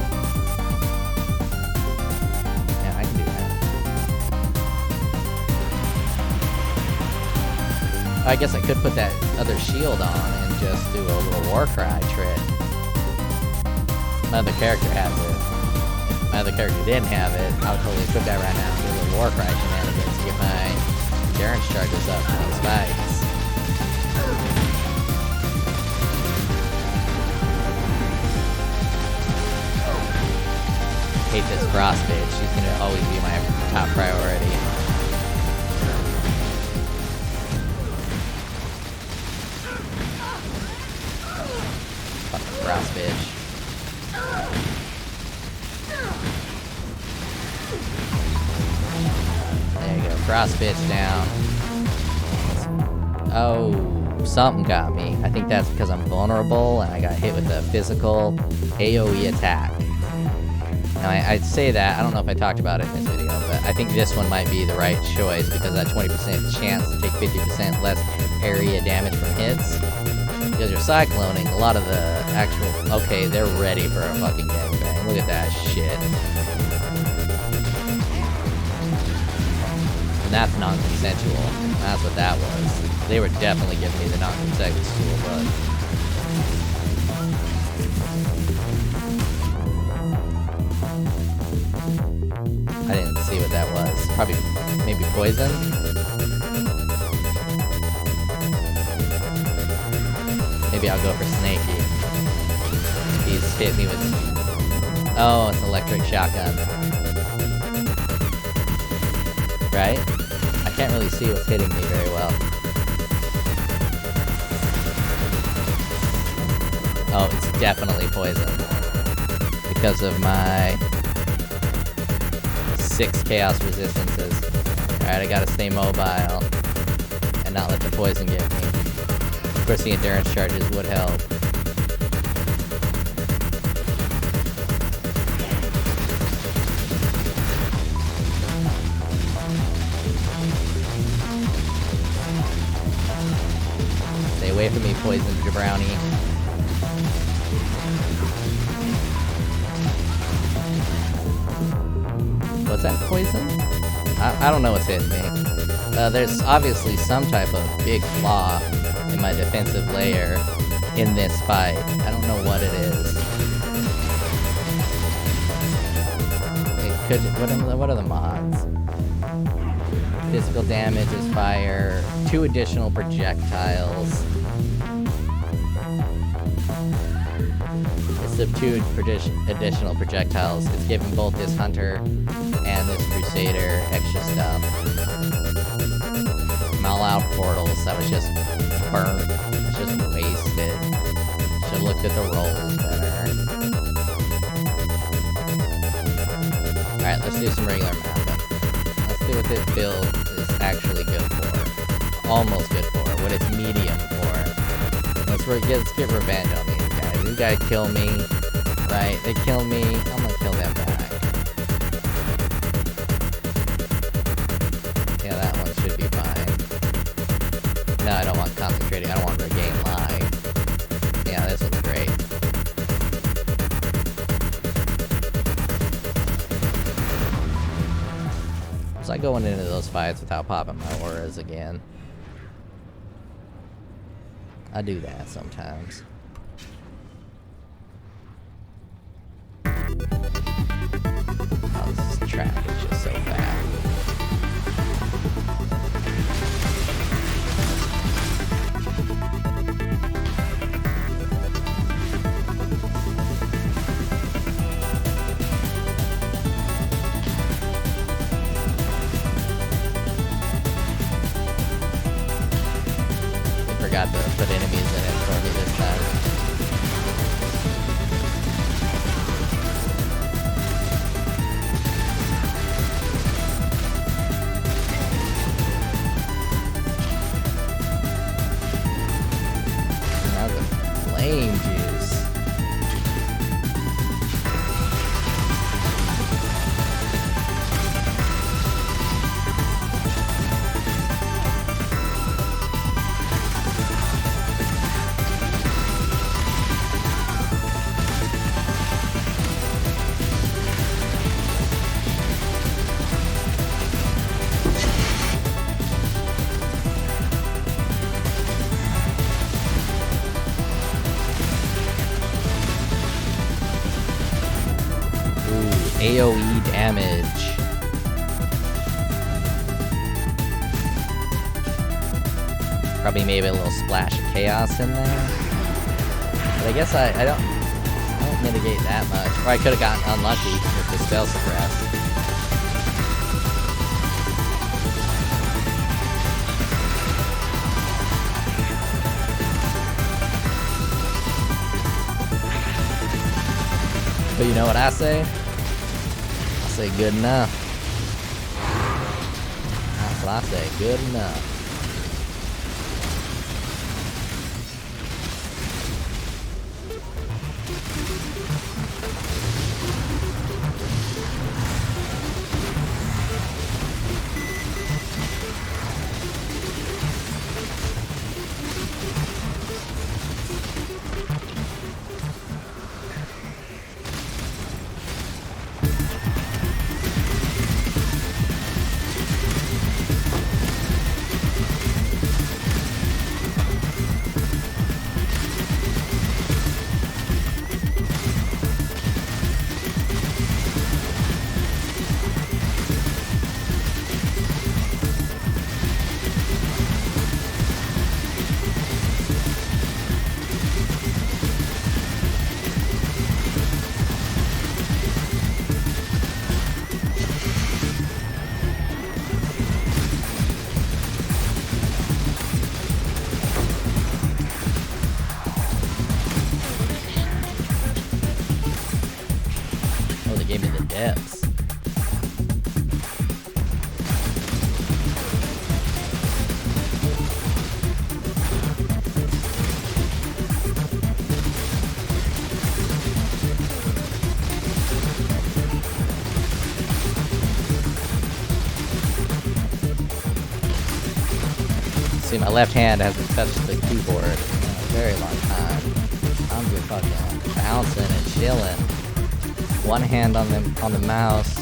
I guess I could put that other shield on and just do a little Warcry trick. My other character has it. If my other character didn't have it, I would totally put that right now and do a little Warcry shenanigans to get my endurance charges up for these fights. Hate this Frost bitch. She's gonna always be my top priority. Frost bitch. There you go, Frost bitch down. Oh, something got me. I think that's because I'm vulnerable and I got hit with a physical AoE attack. Now I'd say that, I don't know if I talked about it in this video, but I think this one might be the right choice because that 20% chance to take 50% less area damage from hits. Because you're cycloning, a lot of the actual... Okay, they're ready for a fucking gangbang. Look at that shit. And that's non-consensual. That's what that was. They were definitely giving me the non-consensual look. I didn't see what that was. Probably, maybe poison? Maybe I'll go for Snaky. He's hit me with... Oh, it's electric shotgun. Right? I can't really see what's hitting me very well. Oh, it's definitely poison. Because of my 6 chaos resistances. Alright, I gotta stay mobile and not let the poison get me. Of course, the endurance charges would help. Stay away from me, poison jabrownie. What's that, poison? I don't know what's hitting me. There's obviously some type of big flaw in my defensive layer in this fight. I don't know what it is. It could... What are the mods? Physical damage is fire. 2 additional projectiles. It's of 2 additional projectiles. It's giving both this hunter and this crusader extra stuff. All-out portals, that was just burnt. It's just wasted. Should've looked at the rolls better. Alright, let's do some regular mapping. Let's see what this build is actually good for. Almost good for. What it's medium for. Let's get revenge on these guys. These guys kill me. Right? They kill me. I'm gonna kill them back. Yeah, that one should be fine. No, I don't want concentrating. I don't want regain life. Yeah, this looks great. Was I going into those fights without popping my auras again? I do that sometimes. Oh, this track is just so bad. Forgot to put enemies in it for me this time. That was a flame juice. AoE damage. Probably maybe a little splash of chaos in there. But I guess I don't mitigate that much. Or I could have gotten unlucky with the spell suppress. But you know what I say? I say good enough. That's what I say, good enough. depths. See, my left hand hasn't touched the keyboard in a very long time. I'm just fucking bouncing and chilling. One hand on the mouse,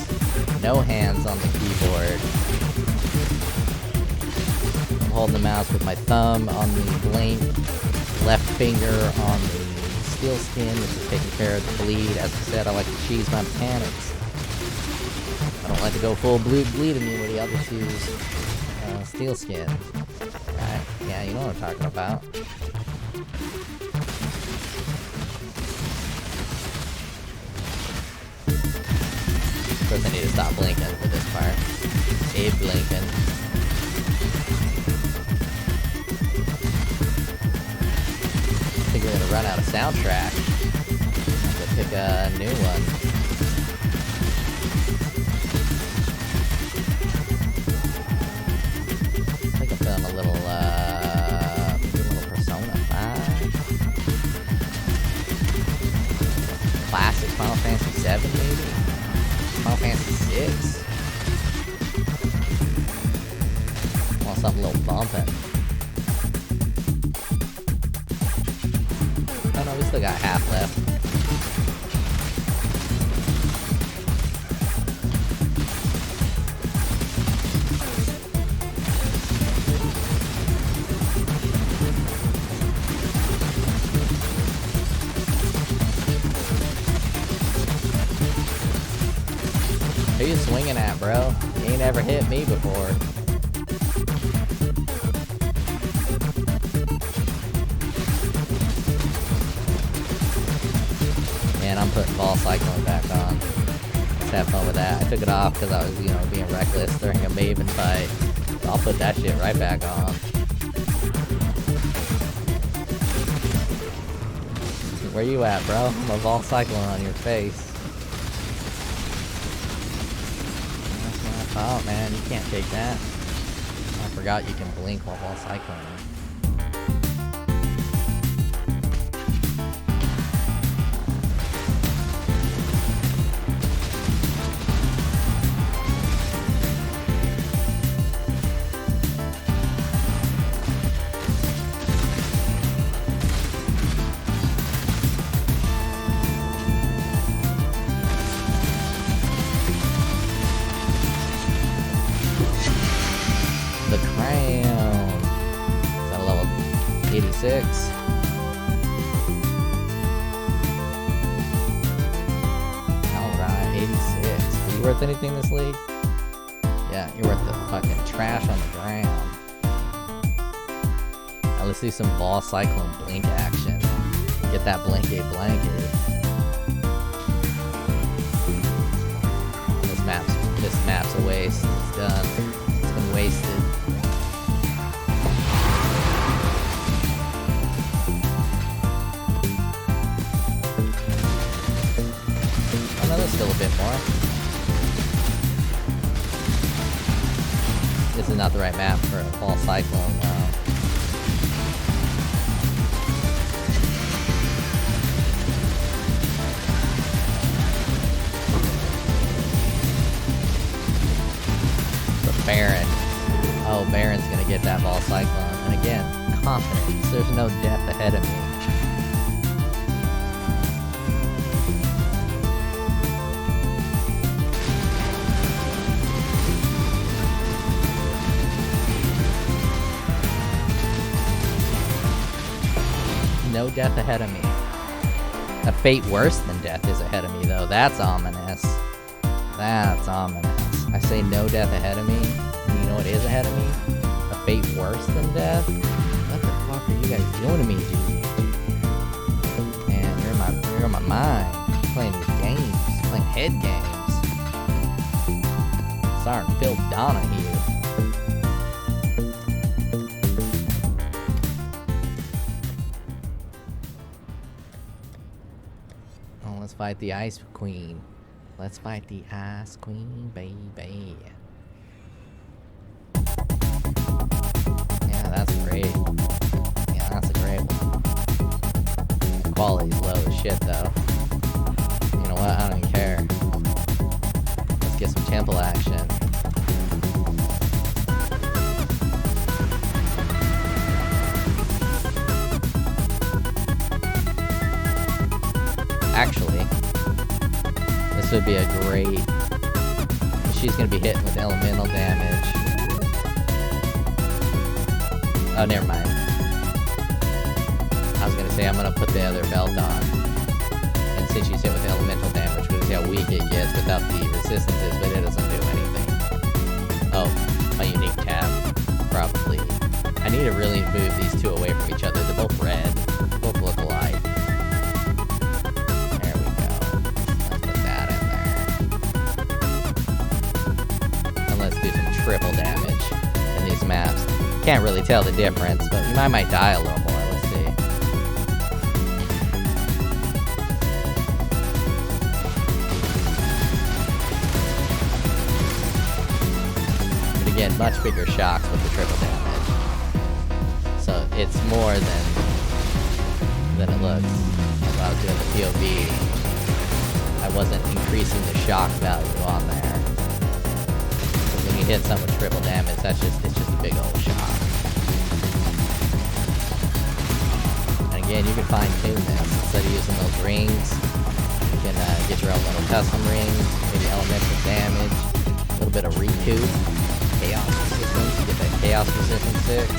no hands on the keyboard. I'm holding the mouse with my thumb on the blink, left finger on the steel skin, which is taking care of the bleed. As I said, I like to cheese my mechanics. I don't like to go full bleed immunity. I'll just use steel skin. Right? Yeah, you know what I'm talking about. Of course, I need to stop blinking for this part. Abe blinking. I think we're gonna run out of soundtrack. Have to pick a new one. I think I'm feeling a little Persona 5. Classic Final Fantasy 7, maybe? Final Fantasy 6? Want something a little bumping. Oh no, we still got half left. Who you swinging at, bro? You ain't ever hit me before. Man, I'm putting Ball Cyclone back on. Let's have fun with that. I took it off because I was, being reckless during a Maven fight. So I'll put that shit right back on. Where you at, bro? I'm a Ball Cyclone on your face. Oh man, you can't take that. I forgot you can blink while cycling. The crown. Is that a level 86? Alright, 86. Are you worth anything this league? Yeah, you're worth the fucking trash on the ground. Now let's do some Ball Cyclone blink action. Get that blanket blanket. This map's a waste. It's done. It's been wasted. There's still a bit more. This is not the right map for a Ball Cyclone though. But Baron. Oh, Baron's gonna get that Ball Cyclone. And again, confidence. There's no death ahead of me. No death ahead of me. A fate worse than death is ahead of me, though. That's ominous. That's ominous. I say no death ahead of me. And you know what is ahead of me? A fate worse than death? What the fuck are you guys doing to me, dude? Man, you're in my mind. Playing these games. Playing head games. Starting to feel Donna here. Fight the Ice Queen. Let's fight the Ice Queen, baby. Yeah, that's great. Yeah, that's a great one. Quality's low as shit, though. You know what? I don't even care. Let's get some temple action. Actually, this would be a great... She's gonna be hitting with elemental damage. Oh, never mind. I was gonna say I'm gonna put the other belt on. And since she's hit with elemental damage, we're gonna see how weak it gets without the resistances, but it doesn't do anything. Oh, my unique tab. Probably. I need to really move these two away from each other. They're both red. They both look alike. Triple damage in these maps. Can't really tell the difference, but I might die a little more. Let's see. But again, much bigger shocks with the triple damage. So it's more than it looks. When I was doing the POB, I wasn't increasing the shock value on there. Hit someone with triple damage, it's just a big old shock. And again, you can fine tune this. Instead of using those rings, you can get your own little custom rings, maybe elemental damage, a little bit of recoup, chaos resistance, you get that chaos resistance 6.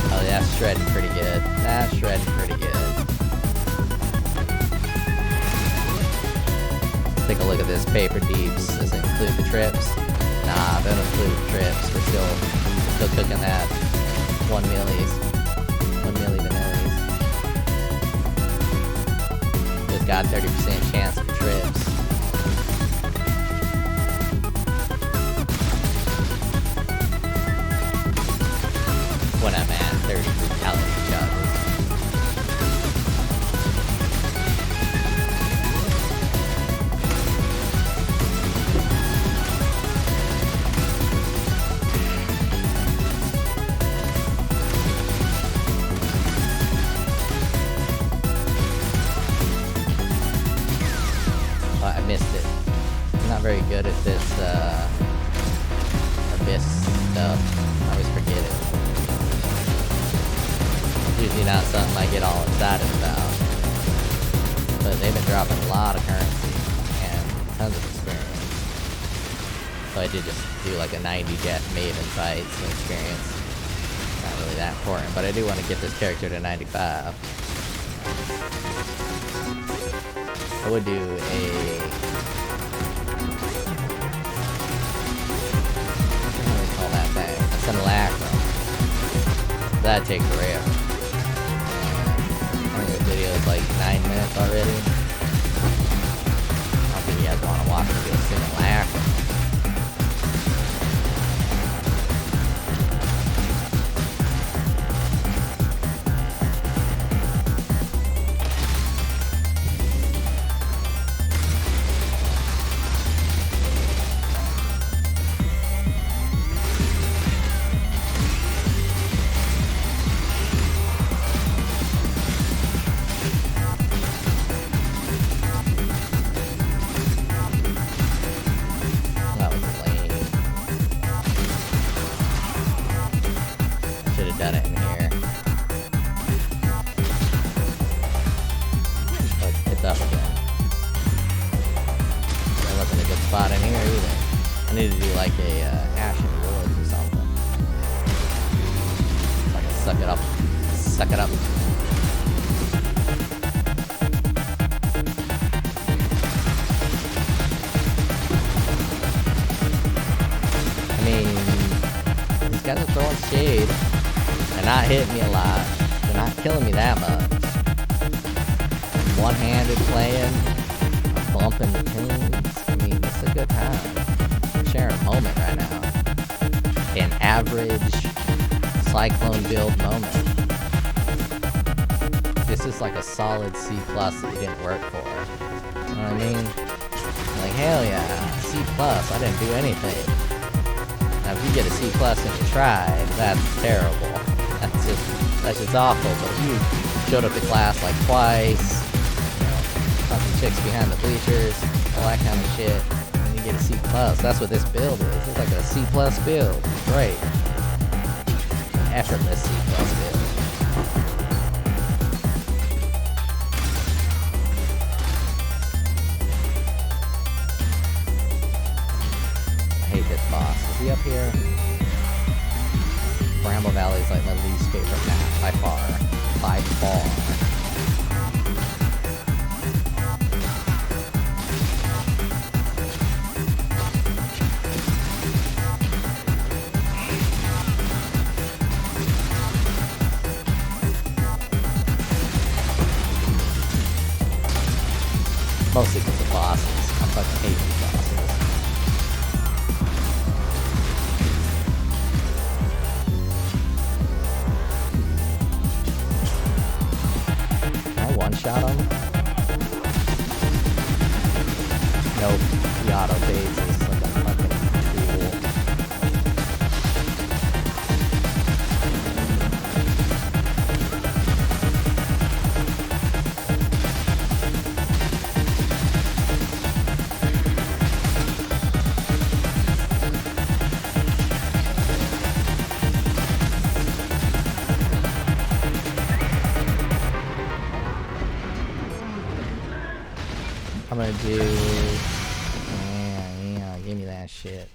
Oh, yeah, that's shredding pretty good. That's shredding pretty good. Take a look at this paper deeps. Does it include the trips? Nah, don't include the trips. We're still cooking that 1 millis. 1 milli vanillis. Just got 30% chance for trips. When I'm at 30 brutality charges. Very good at this abyss stuff. I always forget it. It's usually not something I get all excited about. But they've been dropping a lot of currency and tons of experience. So I did just do like a 90 death Maven fight, so experience. Not really that important, but I do want to get this character to 95. I would do a... That'd take forever. I think the video is like 9 minutes already. I don't think you guys want to watch me do a simulacrum. Suck it up. I mean, these guys are throwing shade. They're not hitting me a lot. They're not killing me that much. One-handed playing. I'm bumping the tunes. I mean, it's a good time. I'm sharing a moment right now. An average Cyclone build moment. this is like a solid C+ that you didn't work for. You know what I mean? Like, hell yeah, C+, I didn't do anything. Now, if you get a C+ and you tried, that's terrible. That's just awful. But if you showed up to class like twice, you know, fucking chicks behind the bleachers, all that kind of shit, and you get a C+, that's what this build is. It's like a C+ build. Great. Effortless C+ build. Boss. Is he up here? Bramble Valley is like my least favorite map by far. By far. Mostly because of bosses. I fucking hate these bosses. Shot him? Nope. The auto phase is like a fucking tool. I'm gonna do, yeah, give me that shit.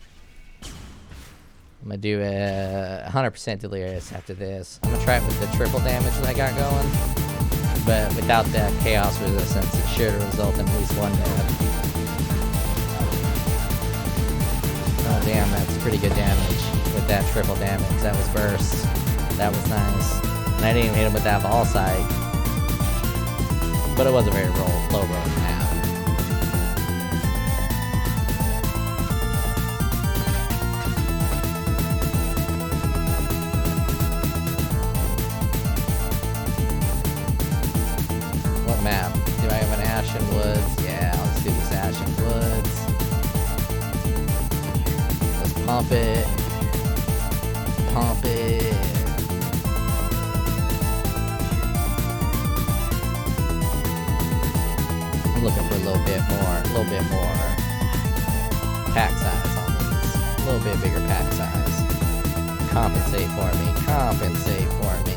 I'm gonna do a 100% delirious after this. I'm gonna try it with the triple damage that I got going, but without that chaos resistance, it should result in at least one death. Oh damn, that's pretty good damage with that triple damage. That was burst. That was nice. And I didn't even hit him with that ball sight, but it was a very low roll map. Map. Do I have an Ashen Woods? Yeah, let's do this Ashen Woods. Let's pump it. Pump it. I'm looking for a little bit more pack size on these. A little bit bigger pack size. Compensate for me. Compensate for me.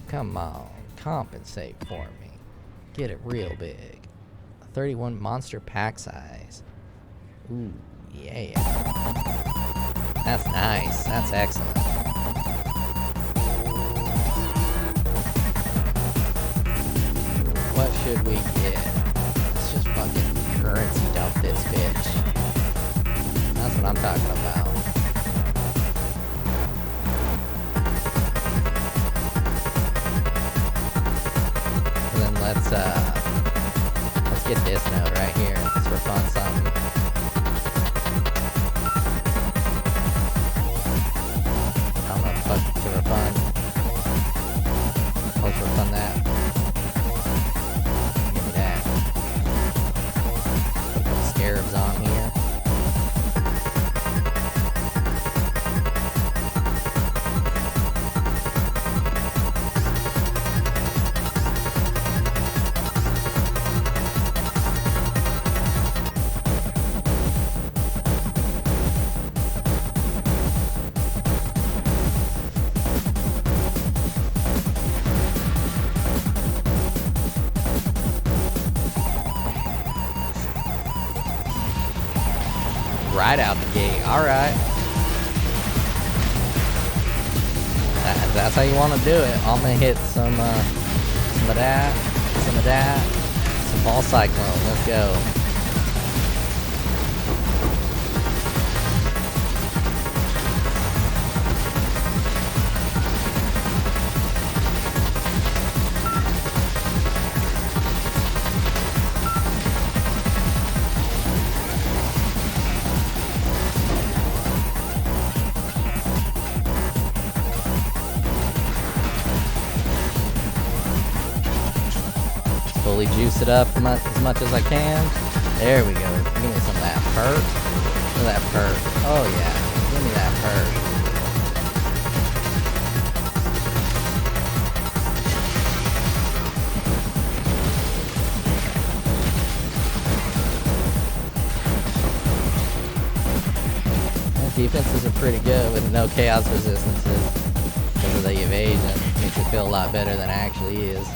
Come on, compensate for me. Get it real big. 31 monster pack size. Ooh, yeah. That's nice. That's excellent. What should we get? Let's just fucking currency dump this bitch. That's what I'm talking about. Let's get this node right here. Let's refund something. I don't know what to refund. Let's refund that. Give me that. Put a couple scarabs on here. Right out the gate. Alright. That's how you want to do it. I'm going to hit some of that, some ball cyclone. Let's go. juice it up as much as I can. There we go. Give me some of that perk. Look at that perk. Oh yeah. Give me that perk. Defenses are pretty good with no chaos resistances because of the evasion. Makes it feel a lot better than it actually is.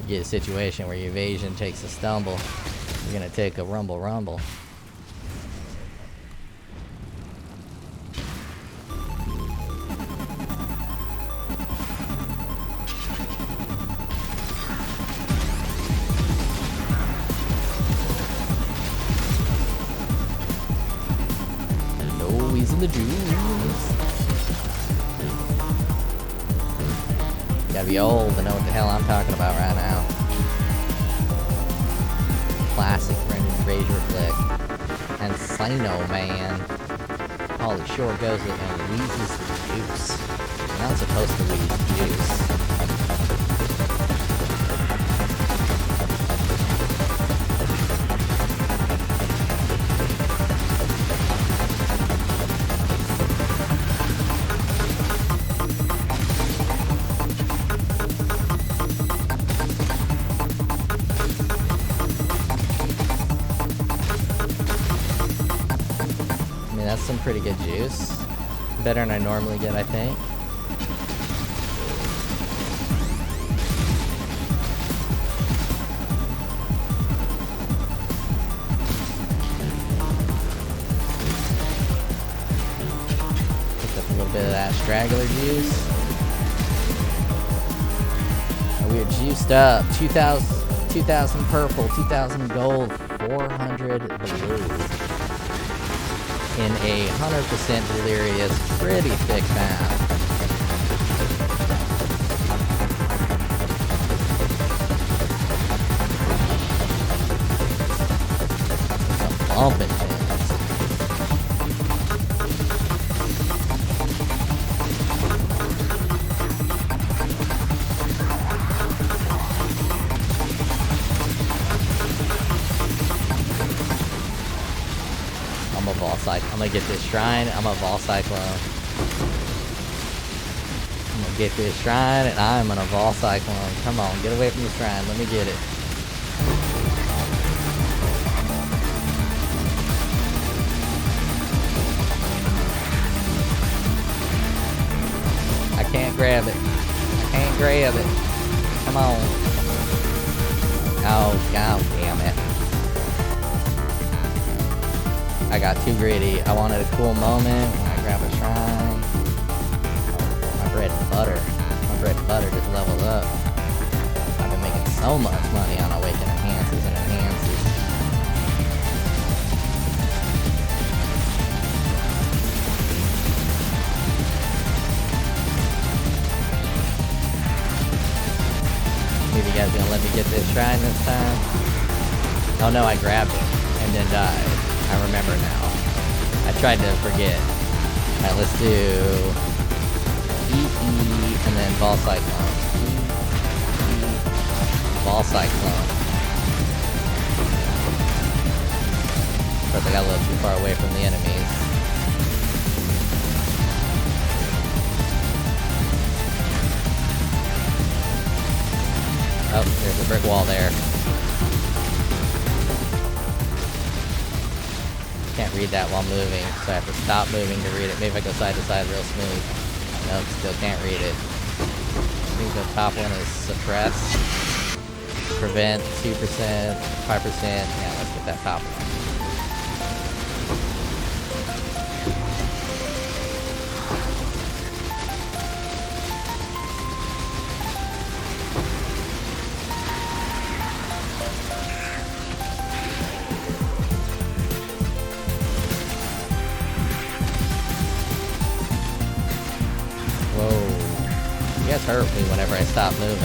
You get a situation where your evasion takes a stumble, you're gonna take a rumble. He's in the juice. Gotta be old to know what the hell I'm talking about right now. Classic Brendan Fraser flick. And Cyno Man. Pauly Shore goes it and wheezes the juice. You're not supposed to wheeze juice. That's some pretty good juice. Better than I normally get, I think. Picked up a little bit of that straggler juice. And we are juiced up. 2,000 purple, 2,000 gold, 400 blue. In a 100% delirious, pretty thick map. Some bumping things. I'm gonna get this shrine. I'm a Vol Cyclone. I'm gonna get this shrine, and I'm gonna Vol Cyclone. Come on, get away from the shrine. Let me get it. I can't grab it. I can't grab it. Come on. Oh, god damn it. I got too greedy. I wanted a cool moment when I grab a shrine. Oh, my bread and butter. My bread and butter just leveled up. I've been making so much money on Awaken Enhances and Enhances. Maybe you guys gonna let me get this shrine this time? Oh no, I grabbed it and then died. I remember now. I tried to forget. Alright, let's do EE and then Vol Cyclone. Vol Cyclone. But I got a little too far away from the enemies. Oh, there's a brick wall there. Can't read that while moving, so I have to stop moving to read it. Maybe if I go side to side real smooth. Nope, still can't read it. I think the top one is suppress. Prevent 2%, 5%. Yeah, let's get that top one. Hurt me whenever I stop moving.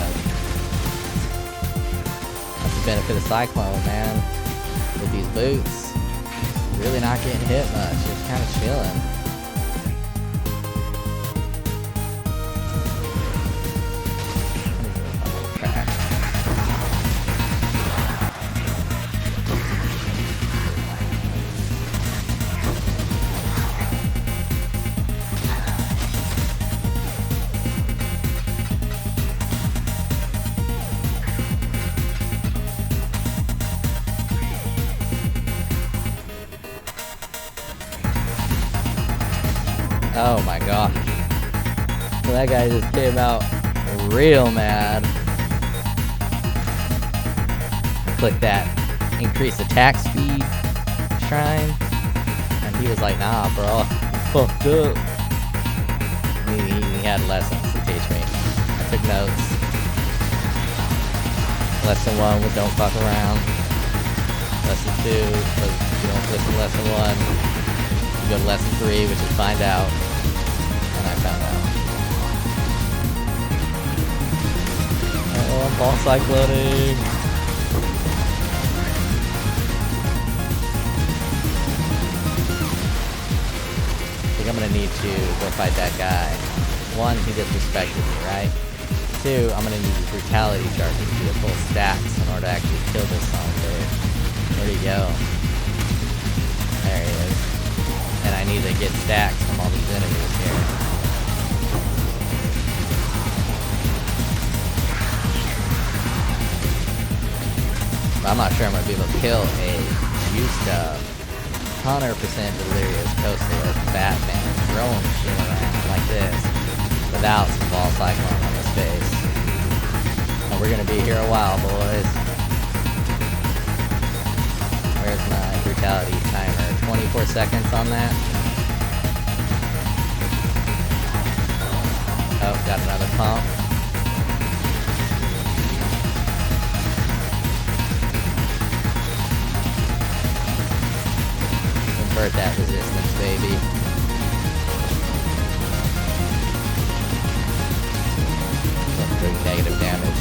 That's the benefit of Cyclone, man. With these boots, really not getting hit much. Just kind of chilling. Oh my gosh. So that guy just came out real mad. Click that increase attack speed shrine. And he was like, nah, bro. Fucked up. He had lessons to teach me. I took notes. Lesson 1 was don't fuck around. Lesson 2 was you don't listen to lesson 1. You go to lesson 3, which is find out. And I found out. Oh, I'm ball cycloning. I think I'm gonna need to go fight that guy. 1, he disrespected me, right? 2, I'm gonna need his brutality charges to be at full stacks in order to actually kill this son dude. Where'd he go? There he is. And I need to get stacks from all these enemies here. But I'm not sure I'm gonna be able to kill a juiced up 100% delirious coastalist Batman throwing shit around like this without some ball cyclone on his face. And we're gonna be here a while, boys. Where's my brutality timer? 24 seconds on that. Oh, got another pump. Invert that resistance, baby. Big negative damage.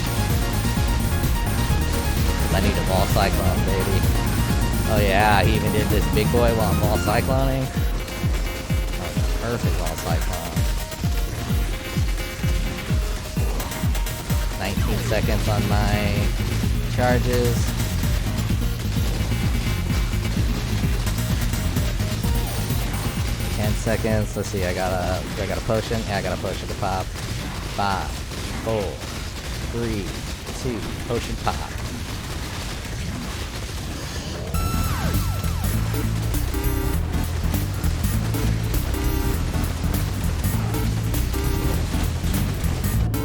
I need a ball cyclone, baby. Oh yeah, he even did this big boy while I'm ball cycloning. Perfect ball cyclone. 19 seconds on my charges. Seconds. Let's see. I got a potion. Yeah, I got a potion to pop. 5, 4, 3, 2. Potion pop.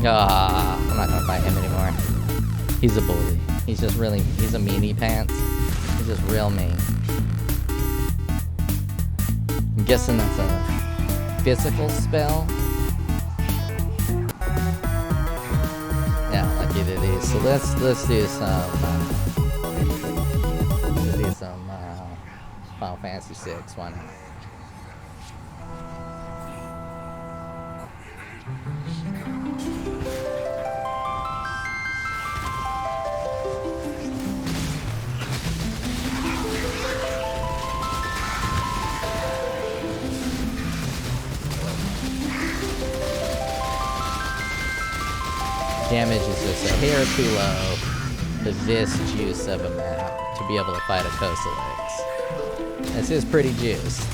I'm not gonna fight him anymore. He's a bully. He's just really. He's a meanie pants. He's just real mean. I'm guessing that's a physical spell. Yeah, like either of these. So let's do some Final Fantasy 6. Why not? Damage is just a hair too low for this juice of a map to be able to fight a Coastal X. This is pretty juiced.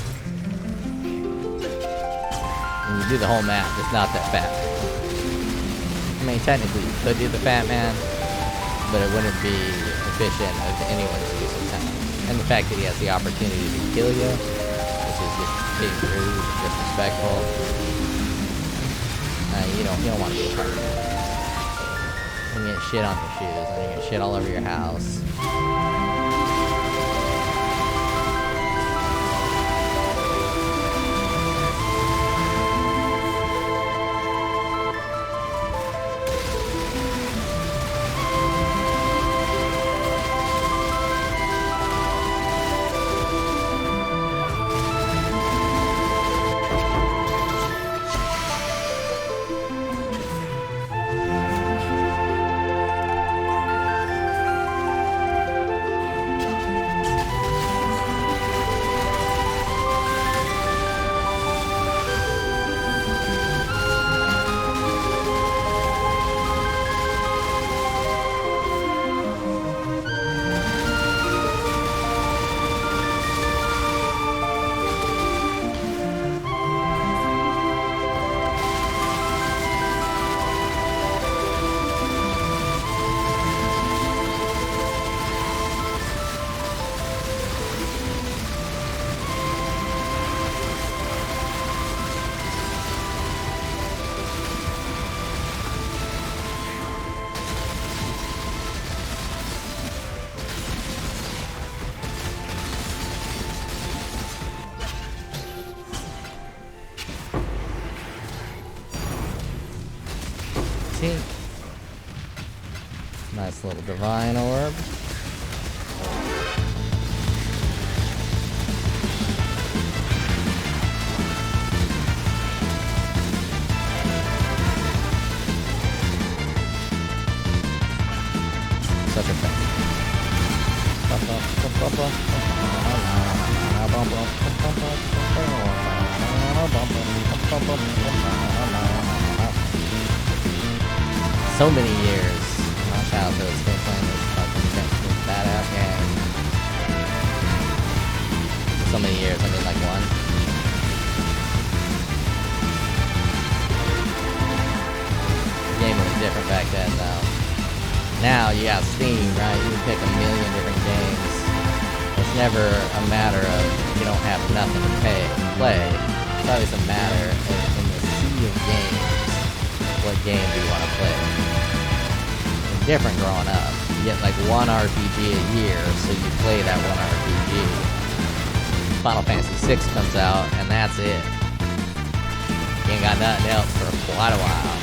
When you do the whole map, it's not that fat. I mean, technically you could do the Fat Man, but it wouldn't be efficient of anyone's use of time. And the fact that he has the opportunity to kill you, which is just being rude and disrespectful, you don't want to be a part of that. And you get shit on your shoes, and you get shit all over your house. Nice little divine orb. Such a thing. So many years in my childhood still playing this fucking badass game. So many years, I mean like one. The game was different back then though. Now you got Steam, right? You can pick a million different games. It's never a matter of you don't have nothing to play. It's always a matter of in the sea of games, what game do you want to play? It's different growing up. You get like one RPG a year, so you play that one RPG. Final Fantasy VI comes out, and that's it. You ain't got nothing else for quite a while.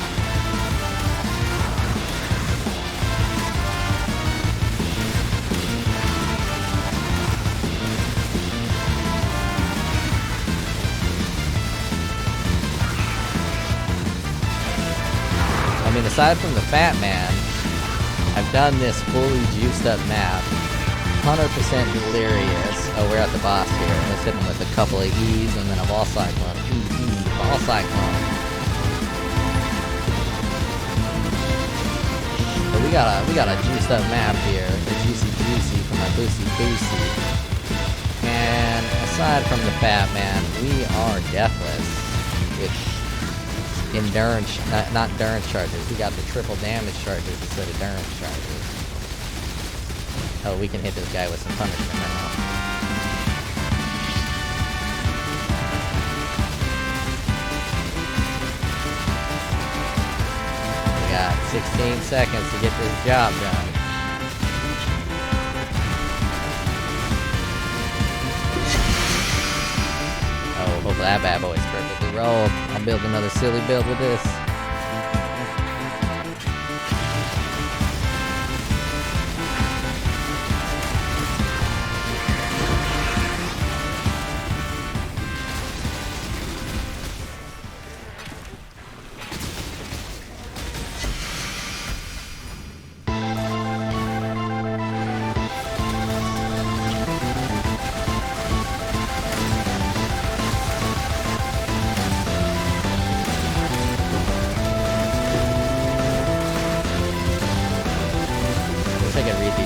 I mean, aside from the Fat Man, I've done this fully juiced up map. 100% delirious. Oh, we're at the boss here. Let's hit him with a couple of E's and then a ball cyclone. Ball cyclone. But we got a juiced up map here. The juicy for my boosty. And aside from the Fat Man, we are deathless. Endurance, not endurance charges. We got the triple damage charges instead of endurance charges. Oh, we can hit this guy with some punishment now. We got 16 seconds to get this job done. Oh, hopefully that bad boy's perfectly rolled. I'll build another silly build with this.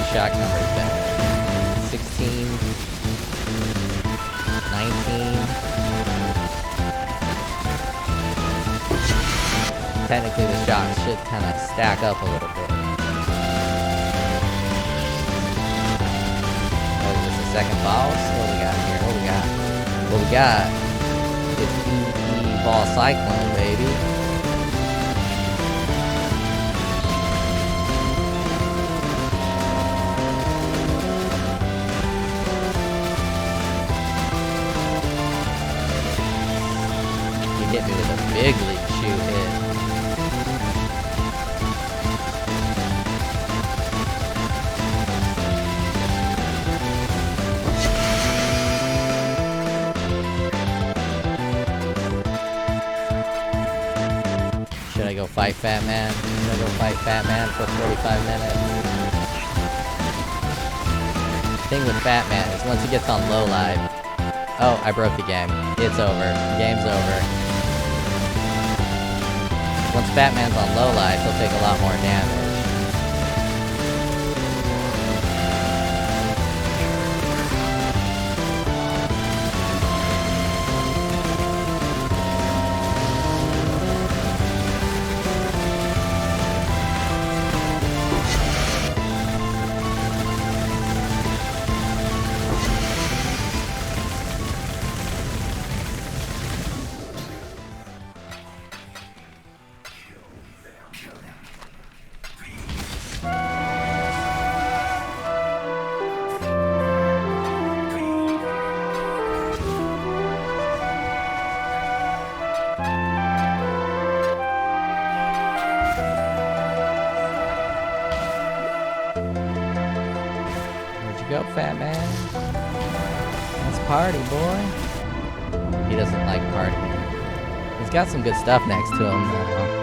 Shock numbers back. 16, 19. Technically the shocks should kind of stack up a little bit. Oh, is this the second boss? What do we got here? What we got? It's POE ball cyclone, baby. Hit me with a big league shoe hit. Should I go fight Fat Man? Should I go fight Fat Man for 45 minutes? The thing with Fat Man is once he gets on low life. Oh, I broke the game. It's over. Game's over. Once Fat Man's on low life, he'll take a lot more damage. go, fat man. Let's party, boy. He doesn't like partying. He's got some good stuff next to him, though.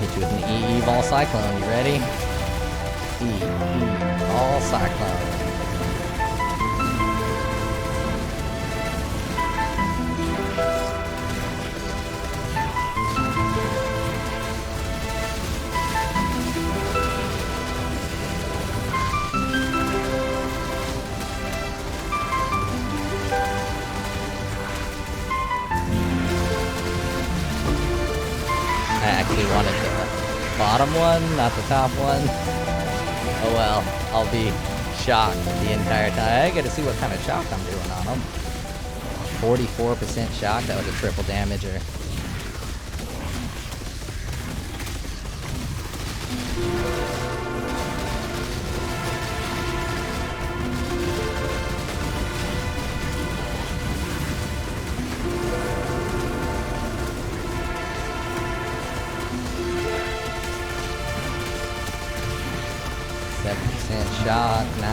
Hit you with an EE ball cyclone. You ready? EE ball cyclone. I actually wanted the bottom one, not the top one. Oh well, I'll be shocked the entire time. I gotta see what kind of shock I'm doing on them. 44% shock, that was a triple damager. Shot, 9.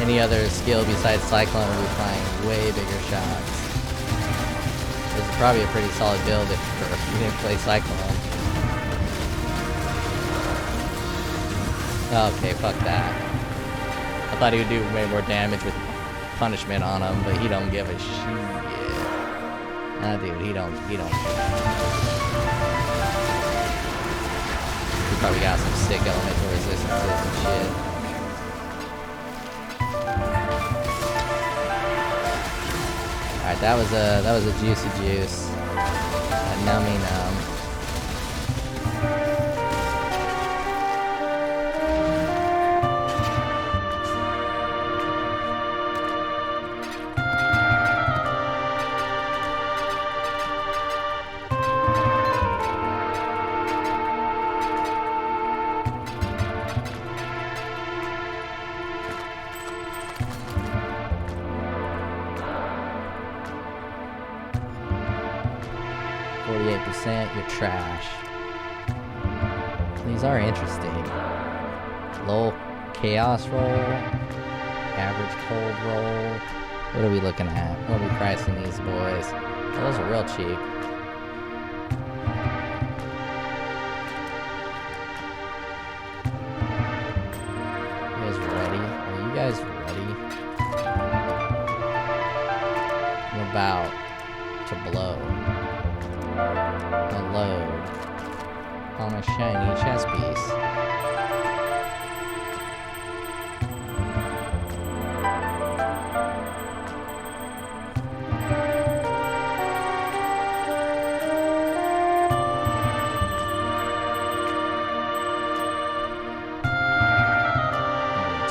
Any other skill besides Cyclone will be flying way bigger shots. This is probably a pretty solid build if you didn't play Cyclone. Okay, fuck that. I thought he would do way more damage with punishment on him, but he don't give a shit. Nah, dude, he don't. He probably got some sick elemental resistances and shit. Alright, that was a juicy juice. A nummy numb. You're trash. These are interesting. Low chaos roll, average cold roll. What are we looking at? What are we pricing these boys? Those are real cheap. You guys ready? Are you guys ready? I'm about to blow. A load on a shiny chess piece.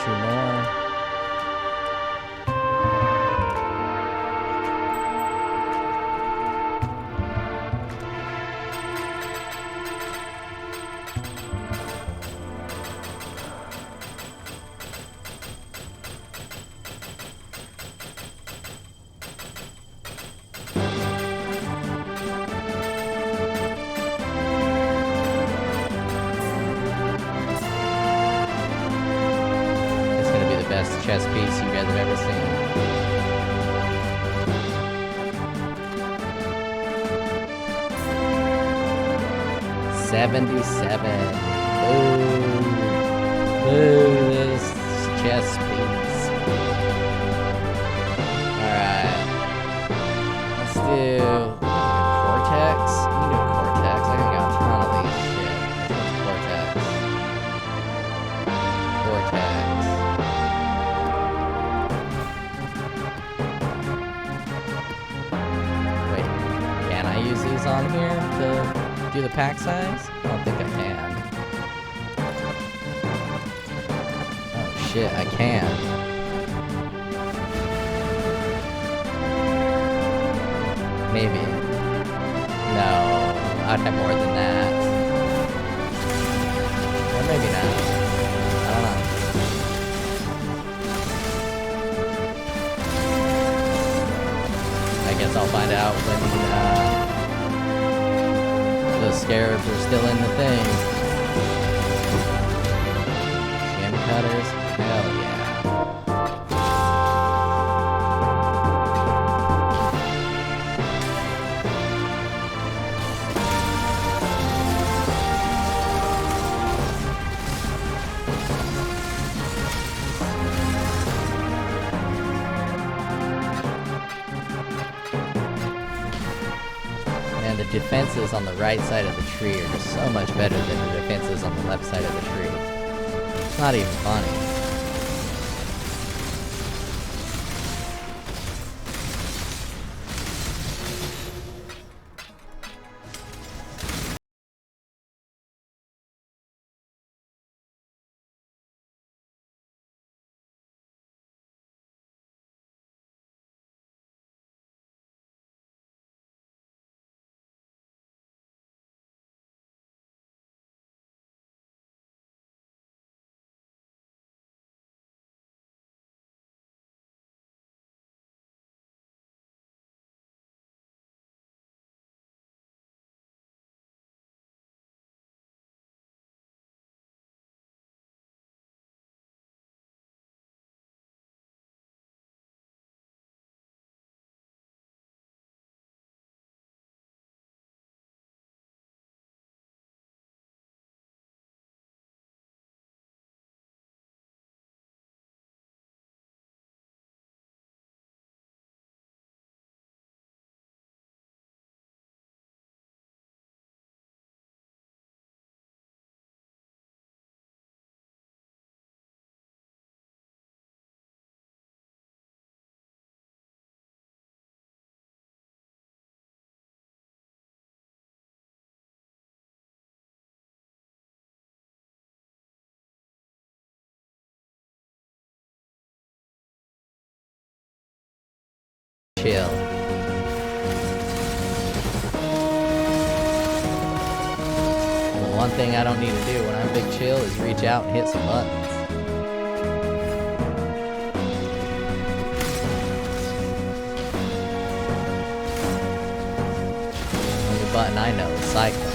Two more. Best chess piece you guys have ever seen. $77. Boo, this chess piece. Alright. Let's do cORTEX. We can do cORTEX. I think I got a ton of these shit. cORTEX. cORTEX. use these on here to do the pack size? I don't think I can. Oh shit, I can. Maybe. No, I'd have more than that. Or maybe not. I don't know. I guess I'll find out when those scarabs are still in the thing. Jam cutters? Hell yeah. And the defenses on the right side of the tree are just so much better than the defenses on the left side of the tree. It's not even funny. Chill. Well, one thing I don't need to do when I'm big chill is reach out and hit some buttons. The only button I know is Cyclone.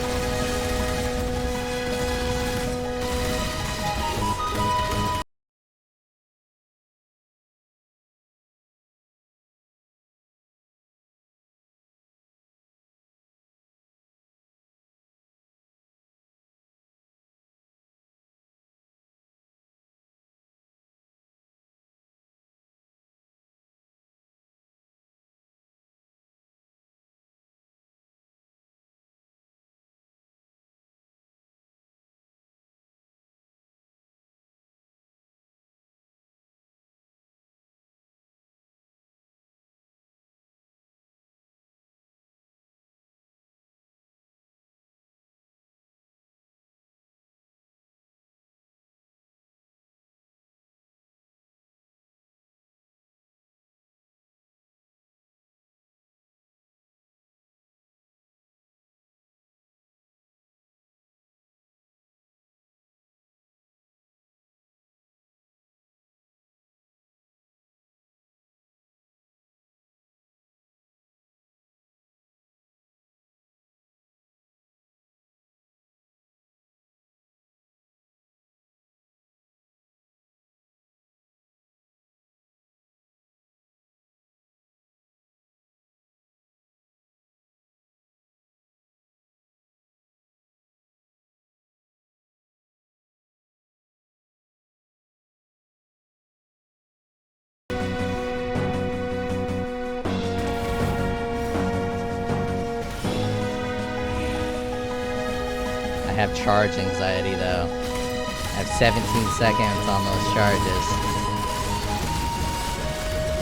I have charge anxiety though. I have 17 seconds on those charges.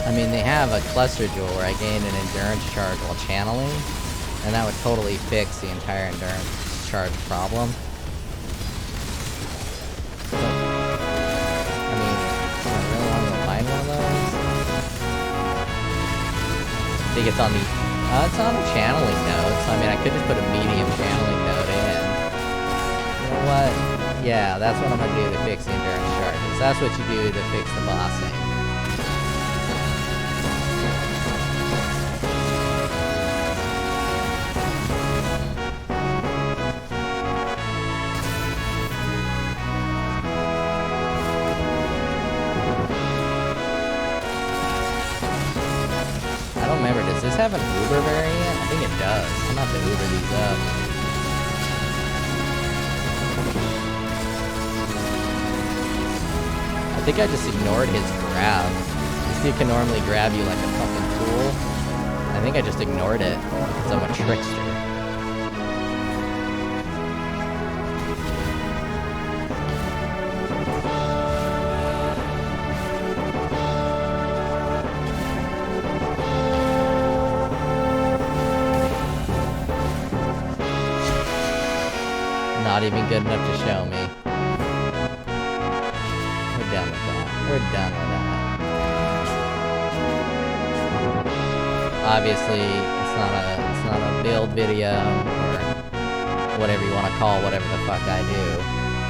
I mean, they have a cluster jewel where I gain an endurance charge while channeling, And that would totally fix the entire endurance charge problem. But, I mean, do I really want to go find one of those? I think it's on the... it's on the channeling notes. I mean, I could just put a medium channeling note in. You know what? Yeah, that's what I'm going to do to fix the endurance charges. That's what you do to fix the bossing. Does this have an Uber variant? I think it does. I'm gonna have to Uber these up. I think I just ignored his grab. This dude can normally grab you like a fucking fool. I think I just ignored it because I'm a trickster. Not even good enough to show me. We're done with that. We're done with that. Obviously, it's not a build video or whatever you want to call whatever the fuck I do.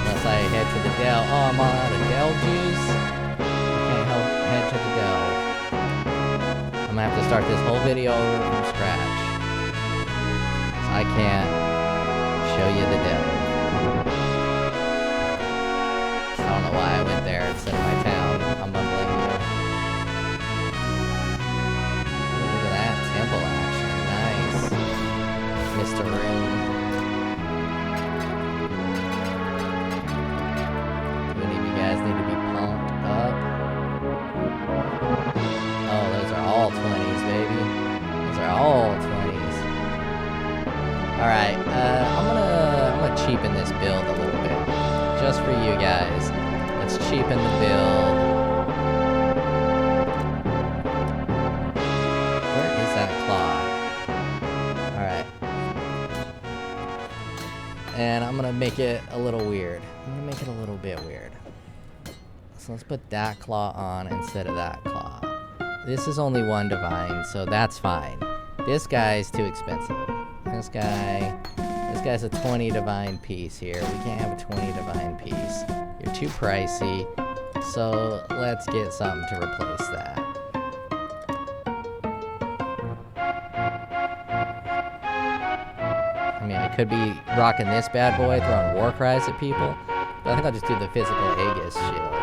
Unless I head to the Dell. Oh, I'm all out of Dell juice. I can't help head to the Dell. I'm gonna have to start this whole video over from scratch. So I can't show you the Dell. I don't know why I went there instead of my town. I'm bumbling you. Look at that temple action. Nice. Mr. Room. Do any of you guys need to be pumped up? Oh, those are all 20s, baby. Those are all 20s. Alright, I'm gonna cheapen this build a little bit. Just for you guys. Let's cheapen the build. Where is that claw? Alright. And I'm gonna make it a little weird. I'm gonna make it a little bit weird. So let's put that claw on instead of that claw. This is only one divine, so that's fine. This guy's too expensive. This guy's a 20 divine piece here. We can't have a 20 divine piece. You're too pricey. So let's get something to replace that. I mean, I could be rocking this bad boy, throwing war cries at people. But I think I'll just do the physical Aegis shield.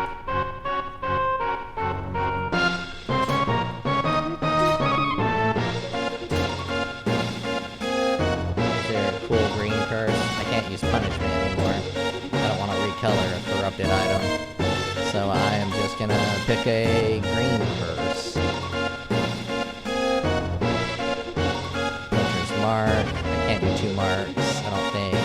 Punishment anymore. I don't want to recolor a corrupted item. So I am just gonna pick a green curse. Butcher's Mark. I can't do 2 marks, I don't think.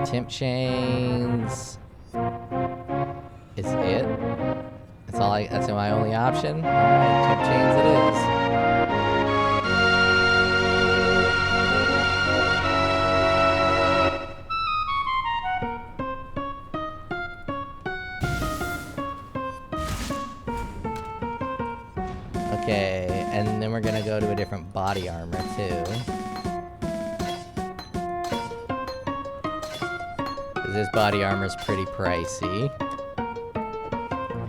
Temp chains. Is it? That's my only option. Alright, temp chains it is. Okay, and then we're gonna go to a different body armor too. Because this body armor is pretty pricey.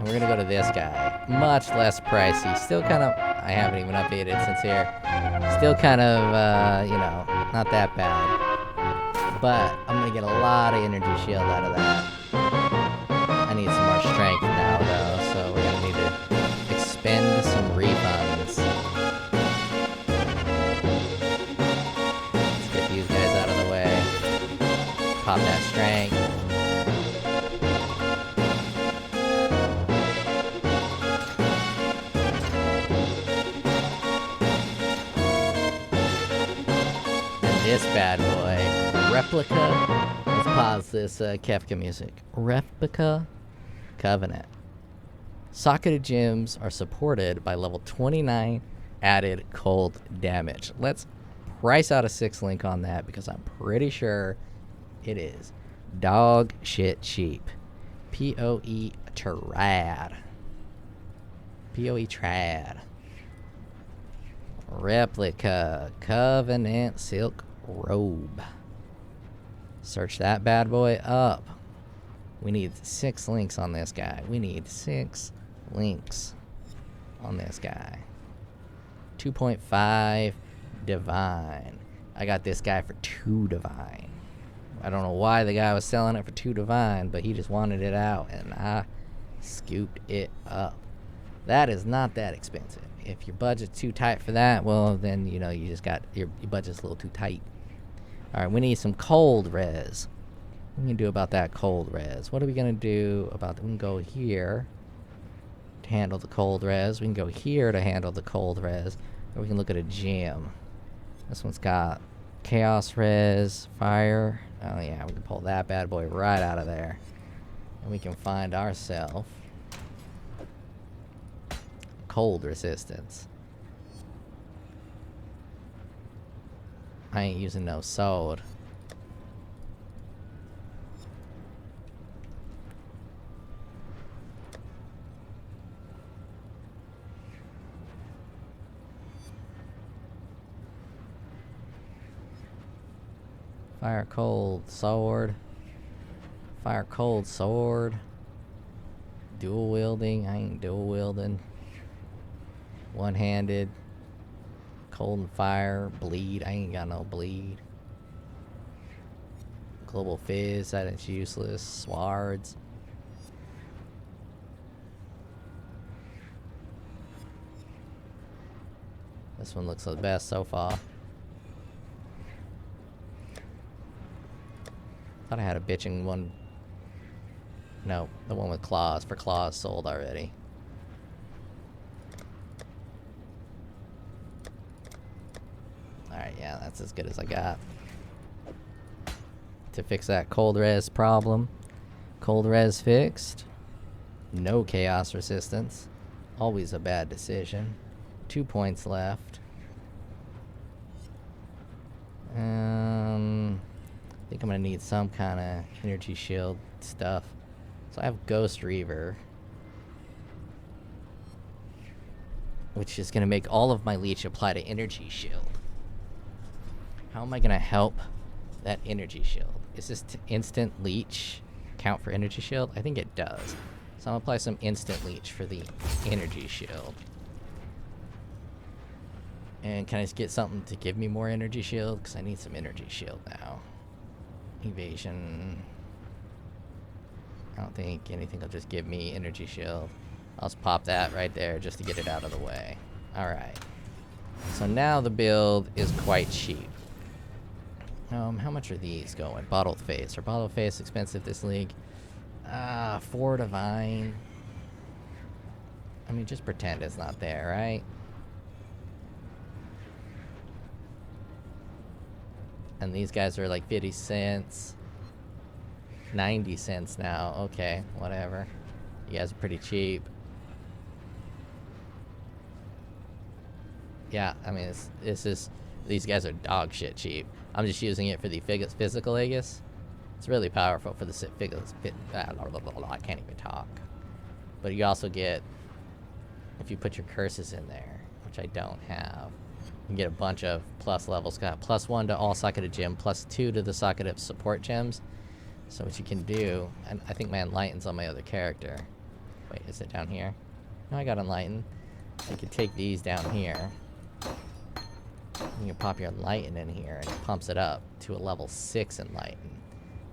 We're gonna go to this guy. Much less pricey. Still kind of... I haven't even updated since here. Still kind of, you know, not that bad. But I'm gonna get a lot of energy shield out of that. I need some more strength now, though, so we're gonna need to expend some refunds. Let's get these guys out of the way. Pop that strength. This bad boy. Replica. Let's pause this Kefka music. Replica Covenant. Socketed gems are supported by level 29 added cold damage. Let's price out a 6 link on that because I'm pretty sure it is dog shit cheap. POE trad. POE trad. Replica Covenant Silk Robe. Search that bad boy up. We need 6 links on this guy. We need 6 links on this guy. 2.5 divine. I got this guy for 2 divine. I don't know why the guy was selling it for 2 divine, but he just wanted it out and I scooped it up. That is not that expensive. If your budget's too tight for that, well then you know you just got your budget's a little too tight. Alright, we need some cold res. What are we gonna do about that cold res? What are we gonna do about that? We can go here to handle the cold res. We can go here to handle the cold res. Or we can look at a gem. This one's got chaos res, fire. Oh yeah, we can pull that bad boy right out of there. And we can find ourselves cold resistance. I ain't using no sword. Fire cold sword. Fire cold sword. Dual wielding. I ain't dual wielding. One-handed. Cold and fire. Bleed. I ain't got no bleed. Global fizz. That is useless. Swords. This one looks the best so far. Thought I had a bitching one. No, the one with claws. For claws sold already. Alright, yeah, that's as good as I got. To fix that cold res problem. Cold res fixed. No chaos resistance. Always a bad decision. 2 points left. I think I'm gonna need some kind of energy shield stuff. So I have Ghost Reaver, which is gonna make all of my leech apply to energy shield. How am I gonna help that energy shield? Is this instant leech count for energy shield? I think it does. So I'm gonna apply some instant leech for the energy shield. And can I just get something to give me more energy shield? Because I need some energy shield now. Evasion. I don't think anything will just give me energy shield. I'll just pop that right there just to get it out of the way. Alright. So now the build is quite cheap. How much are these going? Bottled face. Are bottled face expensive this league? 4 divine. I mean, just pretend it's not there, right? And these guys are like 50 cents. 90 cents now. Okay, whatever. You guys are pretty cheap. Yeah, I mean, these guys are dog shit cheap. I'm just using it for the physical Aegis. It's really powerful for the physical. I can't even talk. But you also get, if you put your curses in there, which I don't have, you can get a bunch of plus levels. Got +1 to all socketed gem, +2 to the socketed support gems. So what you can do, and I think my enlighten's on my other character. Wait, is it down here? No, I got enlighten. You can take these down here. You can pop your enlighten in here, and it pumps it up to a level 6 enlighten.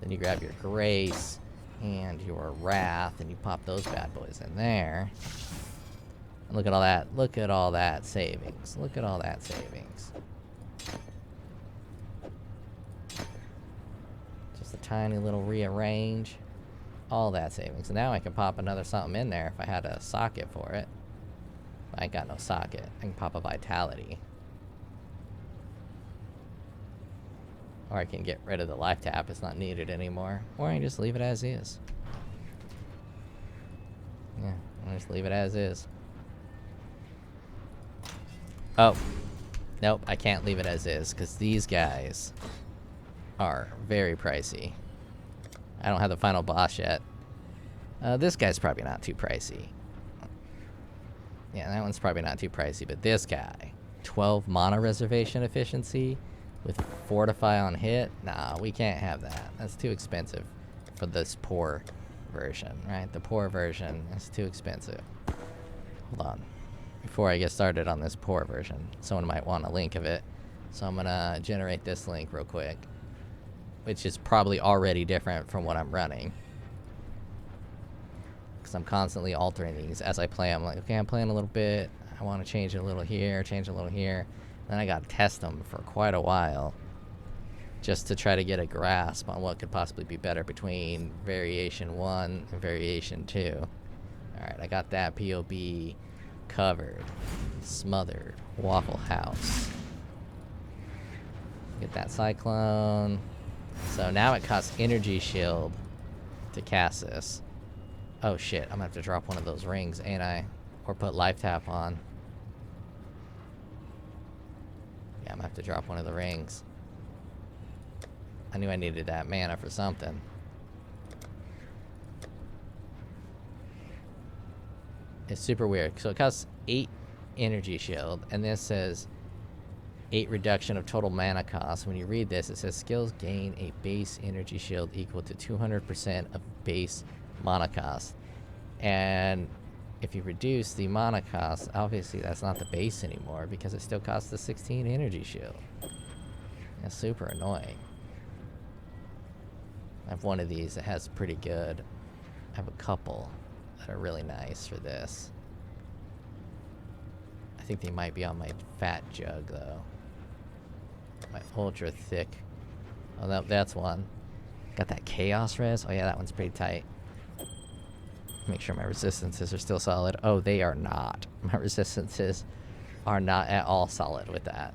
Then you grab your grace and your wrath, and you pop those bad boys in there. And look at all that. Look at all that savings. Look at all that savings. Just a tiny little rearrange. All that savings. And now I can pop another something in there if I had a socket for it. I ain't got no socket. I can pop a vitality. Or I can get rid of the life tap. It's not needed anymore. Or I can just leave it as is. Yeah, I'll just leave it as is. Oh. Nope, I can't leave it as is, because these guys are very pricey. I don't have the final boss yet. This guy's probably not too pricey. Yeah, that one's probably not too pricey, but this guy, 12 mana reservation efficiency with Fortify on hit? Nah, we can't have that. That's too expensive for this poor version, right? The poor version is too expensive. Hold on. Before I get started on this poor version, someone might want a link of it. So I'm gonna generate this link real quick, which is probably already different from what I'm running. Because I'm constantly altering these as I play. I'm like, okay, I'm playing a little bit. I want to change it a little here, change it a little here. Then I gotta test them for quite a while just to try to get a grasp on what could possibly be better between variation 1 and variation 2. Alright, I got that POB covered, smothered, Waffle House. Get that Cyclone. So now it costs Energy Shield to cast this. Oh shit, I'm gonna have to drop one of those rings, ain't I? Or put Life Tap on. Yeah, I'm gonna have to drop one of the rings. I knew I needed that mana for something. It's super weird. So it costs 8 Energy Shield, and this says 8 reduction of total mana cost. When you read this, it says skills gain a base Energy Shield equal to 200% of base mana cost. And if you reduce the mana cost, obviously that's not the base anymore because it still costs the 16 Energy Shield. That's super annoying. I have one of these that has pretty good. I have a couple that are really nice for this. I think they might be on my fat jug though. My ultra thick. Oh, no, that's one. Got that chaos res. Oh yeah, that one's pretty tight. Make sure my resistances are still solid. Oh, they are not. My resistances are not at all solid with that.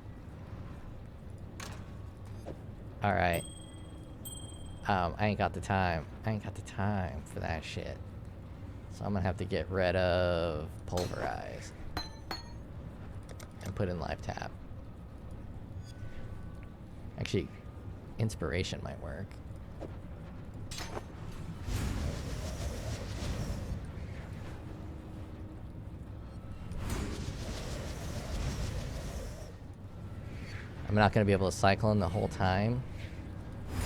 Alright. I ain't got the time. I ain't got the time for that shit. So I'm gonna have to get rid of Pulverize. And put in Life Tap. Actually, Inspiration might work. I'm not going to be able to Cyclone the whole time,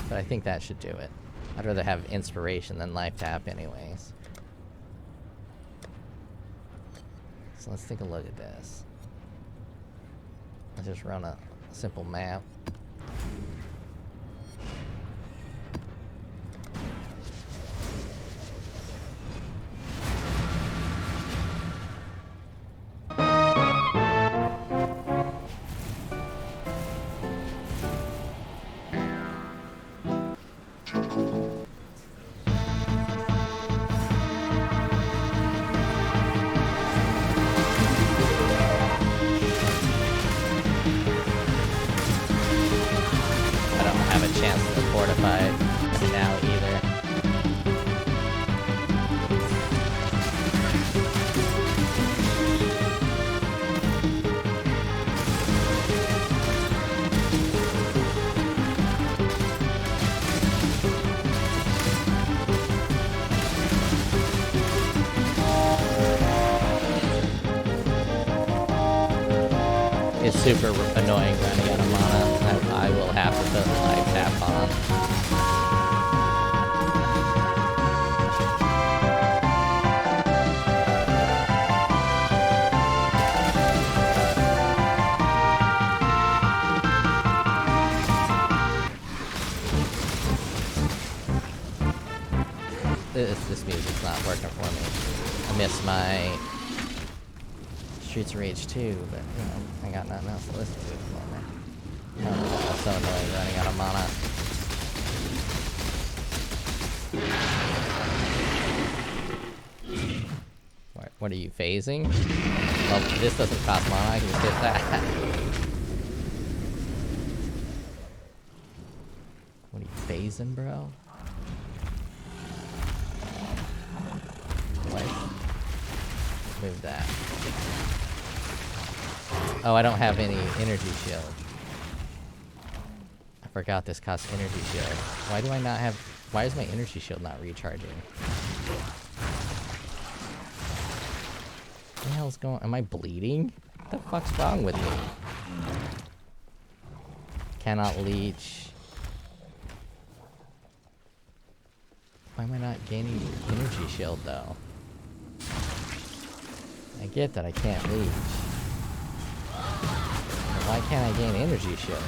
but I think that should do it. I'd rather have Inspiration than Life Tap anyways. So let's take a look at this. Let's just run a simple map. Now either. It's super annoying running out of mana. I will have to put Life Tap on. This music's not working for me. I miss my Streets of Rage 2, but you know, I got nothing else to listen to at the moment. Oh, that's so annoying running out of mana. What are you phasing? Well, this doesn't cost mana, I can just hit that. What are you phasing, bro? What? move that. Oh, I don't have any energy shield. I forgot this costs energy shield. Why do I not have... Why is my energy shield not recharging? What the hell's going... Am I bleeding? What the fuck's wrong with me? Cannot leech. Why am I not gaining energy shield, though? I get that I can't leech. Why can't I gain energy shield?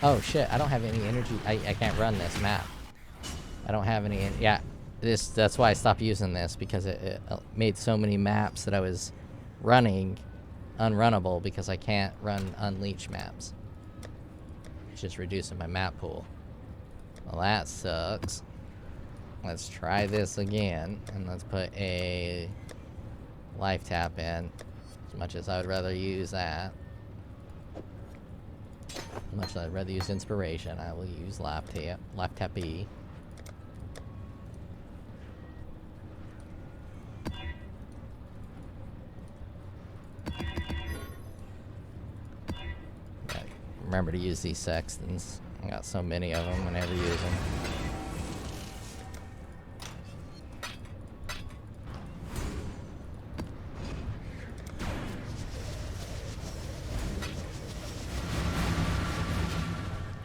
Oh shit, I don't have any energy. I can't run this map. I don't have any... Yeah, that's why I stopped using this, because it made so many maps that I was running unrunnable because I can't run unleash maps. It's just reducing my map pool. Well, that sucks. Let's try this again, and let's put a life tap in. As much as I would rather use that. As much as I'd rather use inspiration, I will use life tap E. Remember to use these sextants. I got so many of them, I never use them.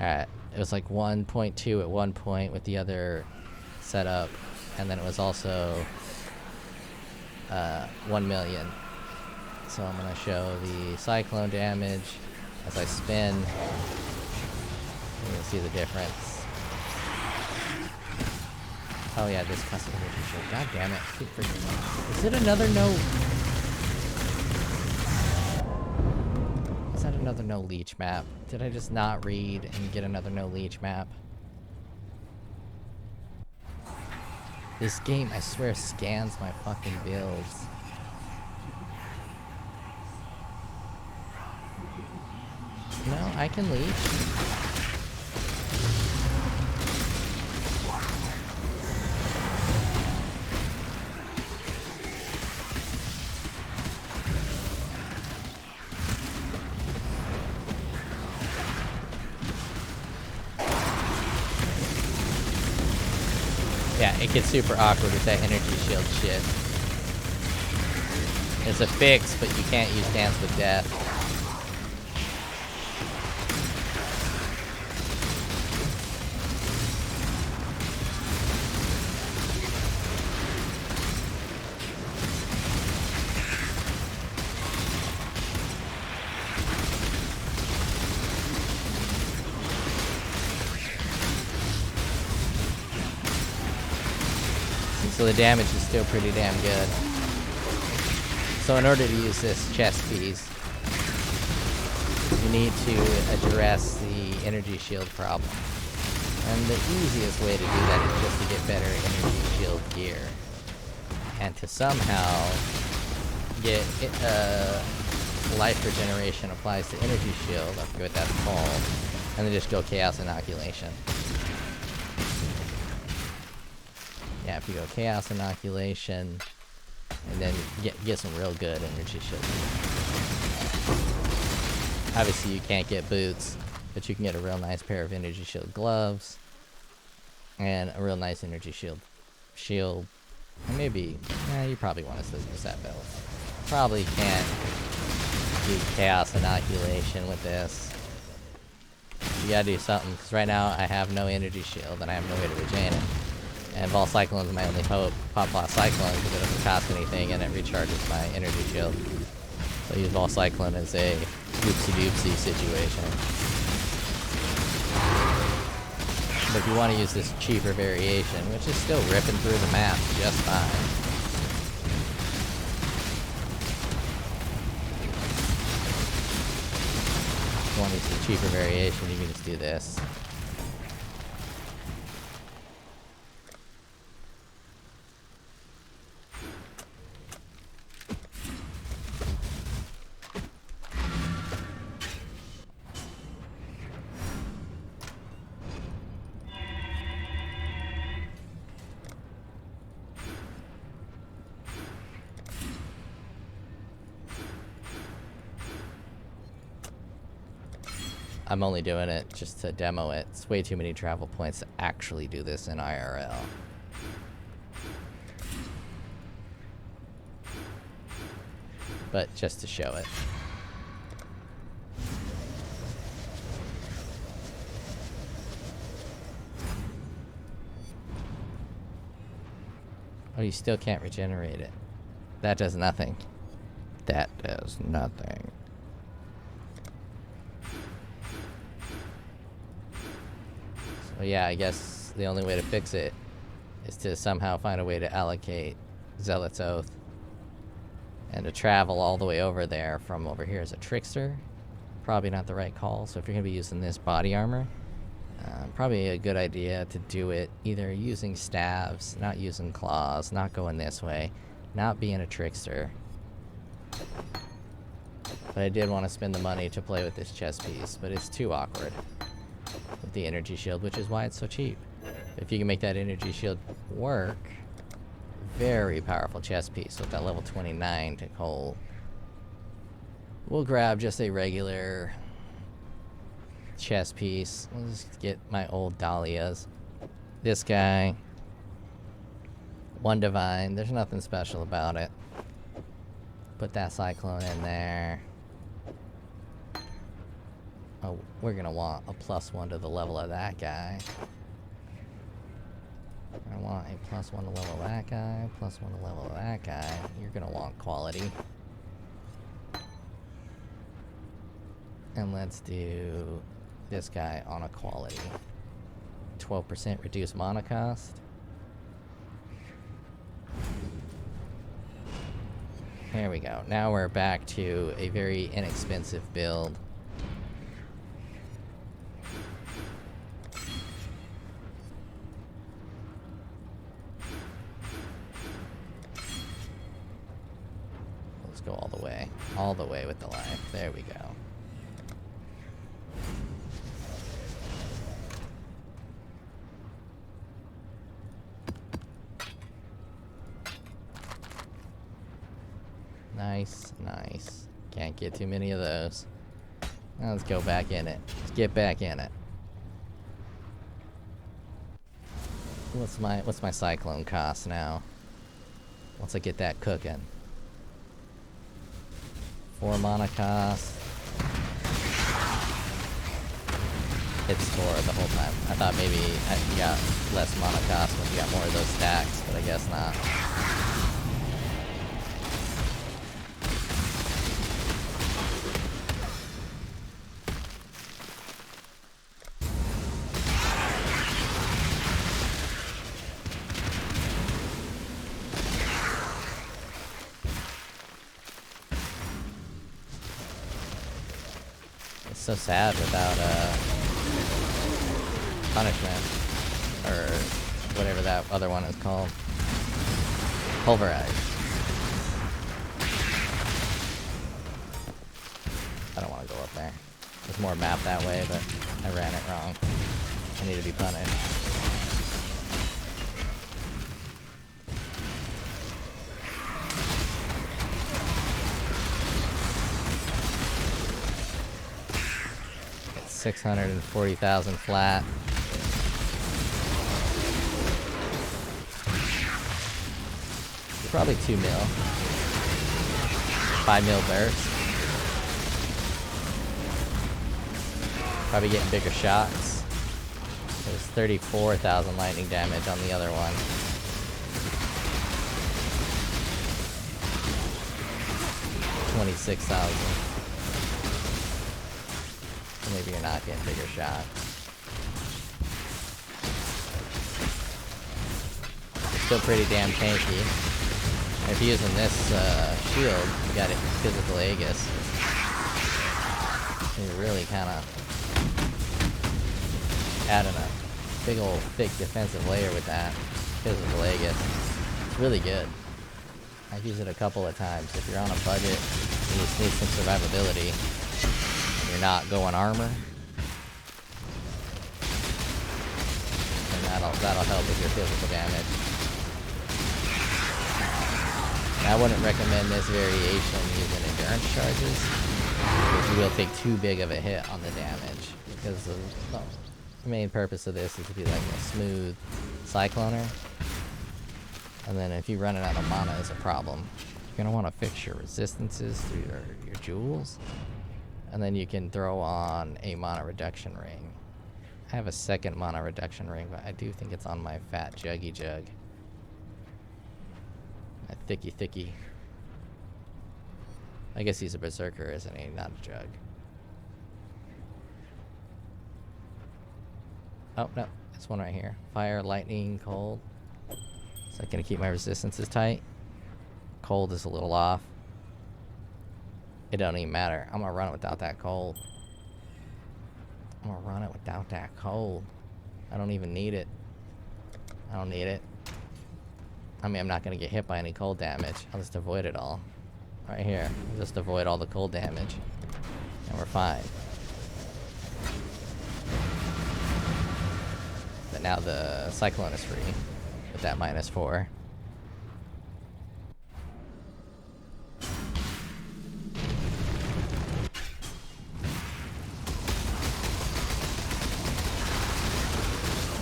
Alright, it was like 1.2 at one point with the other setup, and then it was also 1 million. So I'm gonna show the cyclone damage as I spin. You can see the difference. Oh yeah, this custom energy shield. God damn it. Keep freaking... Is it another no... Is that another no leech map? Did I just not read and get another no leech map? This game, I swear, scans my fucking builds. No, I can leech. Yeah, it gets super awkward with that energy shield shit. It's a fix, but you can't use Dance with Death. So the damage is still pretty damn good. So in order to use this chest piece, you need to address the energy shield problem. And the easiest way to do that is just to get better energy shield gear. And to somehow get life regeneration applies to energy shield, I forget what that's called, and then just go Chaos Inoculation. Yeah, if you go Chaos Inoculation, and then get some real good energy shield. Obviously you can't get boots, but you can get a real nice pair of energy shield gloves, and a real nice energy shield. And maybe, you probably want to use that belt. Probably can't do Chaos Inoculation with this. You gotta do something, because right now I have no energy shield, and I have no way to regain it. And Ball Cyclone is my only hope. Pop Ball Cyclone because it doesn't cost anything and it recharges my energy shield. So I use Ball Cyclone as a oopsie-doopsie situation. But if you want to use this cheaper variation, which is still ripping through the map just fine. If you want to use the cheaper variation, you can just do this. I'm only doing it just to demo it. It's way too many travel points to actually do this in IRL. But just to show it. Oh, you still can't regenerate it. That does nothing. That does nothing. So yeah, I guess the only way to fix it is to somehow find a way to allocate Zealot's Oath. And to travel all the way over there from over here as a Trickster. Probably not the right call. So if you're going to be using this body armor, probably a good idea to do it either using staves, not using claws, not going this way, not being a Trickster. But I did want to spend the money to play with this chest piece, but it's too awkward with the energy shield, which is why it's so cheap. If you can make that energy shield work, very powerful chest piece with that level 29 to hold. We'll grab just a regular chest piece. We'll just get my old Dahlias. This guy. One divine. There's nothing special about it. Put that Cyclone in there. Oh, we're gonna want a +1 to the level of that guy. I want a +1 to level of that guy, +1 to level of that guy. You're gonna want quality. And let's do this guy on a quality. 12% reduced mana cost. There we go. Now we're back to a very inexpensive build. Let's go all the way with the life. There we go. Nice, nice. Can't get too many of those. Now let's go back in it. Let's get back in it. What's my Cyclone cost now? Once I get that cooking. 4 mana cost. It's 4 the whole time. I thought maybe you got less mana cost when you got more of those stacks, but I guess not. So sad without punishment, or whatever that other one is called. Pulverize. I don't want to go up there. There's more map that way, but I ran it wrong. I need to be punished. It's 640,000 flat. Probably 2 mil. 5 mil burst. Probably getting bigger shots. There's 34,000 lightning damage on the other one. $26,000. So maybe you're not getting bigger shots. Still pretty damn tanky. If you're using this shield, you got it physical Aegis. You're really kind of adding a big old thick defensive layer with that physical Aegis. It's really good. I've used it a couple of times. If you're on a budget and you just need some survivability, and you're not going armor, then that'll help with your physical damage. I wouldn't recommend this variation using endurance charges. because you will take too big of a hit on the damage. Because the main purpose of this is to be like a smooth cycloner. And then if you run it out of mana is a problem. You're gonna want to fix your resistances through your jewels. And then you can throw on a mana reduction ring. I have a second mana reduction ring, but I do think it's on my fat juggy jug. My thicky. I guess he's a berserker, isn't he? Not a jug. Oh, no. This one right here. Fire, lightning, cold. Is that gonna keep my resistances tight? Cold is a little off. It don't even matter. I'm gonna run it without that cold. I'm gonna run it without that cold. I don't even need it. I don't need it. I mean, I'm not gonna get hit by any cold damage. I'll just avoid it all. Right here. I'll just avoid all the cold damage. And we're fine. But now the Cyclone is free. With that -4.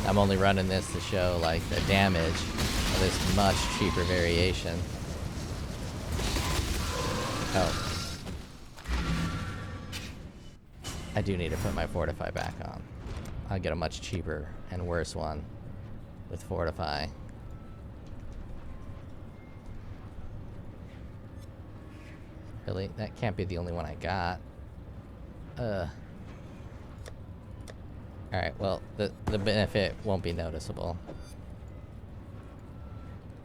I'm only running this to show like the damage of this much cheaper variation. Oh. I do need to put my Fortify back on. I'll get a much cheaper and worse one with Fortify. Really? That can't be the only one I got. Alright, well, the benefit won't be noticeable.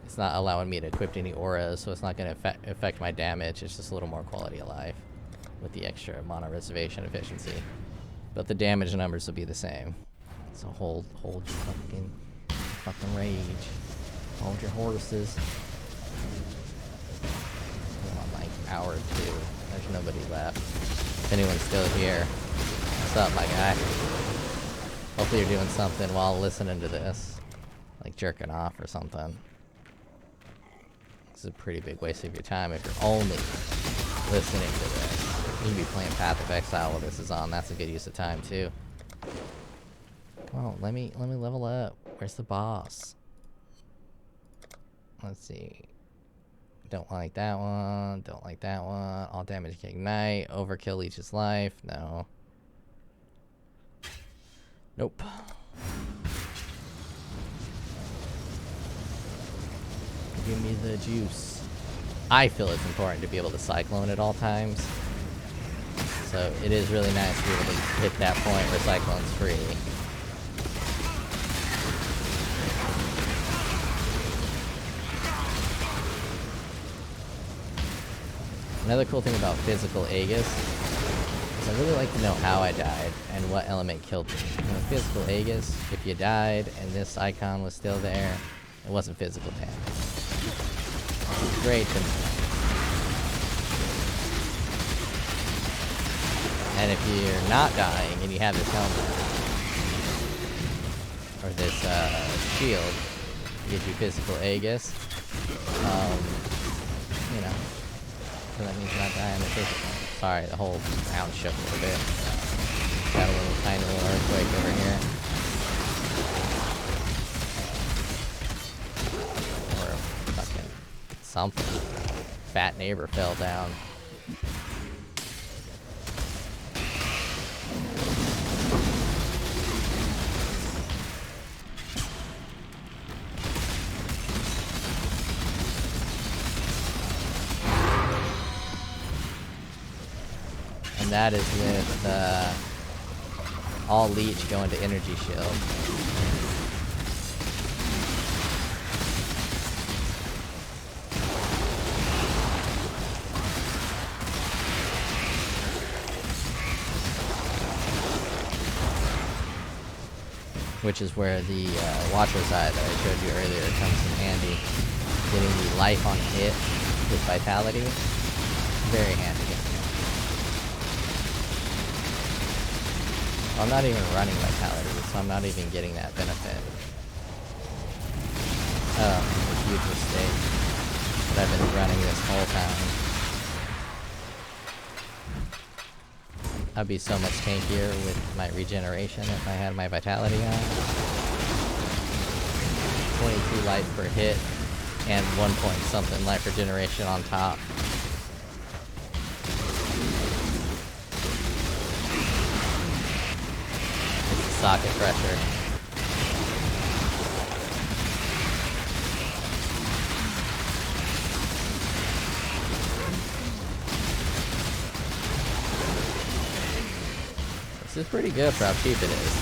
It's not allowing me to equip any auras, so it's not going to affect my damage. It's just a little more quality of life with the extra mana reservation efficiency. But the damage numbers will be the same. So hold your fucking rage. Hold your horses. On like hour or two. There's nobody left. If anyone's still here, what's up, my guy? Hopefully you're doing something while listening to this. Like jerking off or something. This is a pretty big waste of your time if you're only listening to this. You can be playing Path of Exile while this is on. That's a good use of time too. Come on, let me level up. Where's the boss? Let's see. Don't like that one. Don't like that one. All damage can ignite. Overkill leeches life. No. Nope. Give me the juice. I feel it's important to be able to cyclone at all times. So it is really nice to be able to hit that point where Cyclone's free. Another cool thing about physical Aegis is I really like to know how I died and what element killed me. You know, physical Aegis, if you died and this icon was still there, it wasn't physical damage. It's great to know. And if you're not dying and you have this helmet, or this shield, gives you physical Aegis, you know, so that means you're not dying the physical. Sorry, the whole ground shook a little bit. Got a little tiny little earthquake over here. Or fucking something. Fat neighbor fell down. That is with all leech going to energy shield. Which is where the Watcher's Eye that I showed you earlier comes in handy. Getting the life on hit with vitality. Very handy. I'm not even running vitality, so I'm not even getting that benefit. Oh, a huge mistake. But I've been running this whole time. I'd be so much tankier with my regeneration if I had my vitality on. 22 life per hit and 1 point something life regeneration on top. It's a socket pressure. This is pretty good for how cheap it is.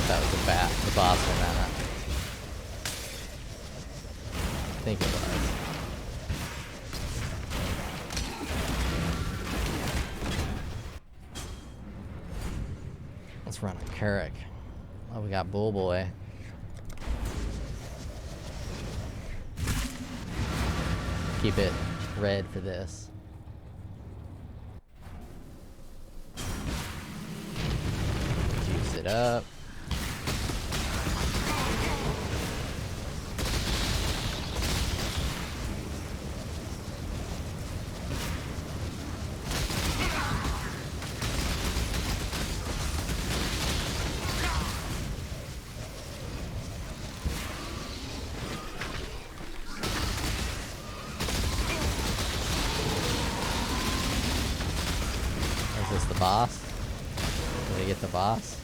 That was the boss or not. I think it was. Let's run a Carrick. Oh, we got Bull Boy. Keep it red for this. Juice it up. Is this the boss? Did I get the boss?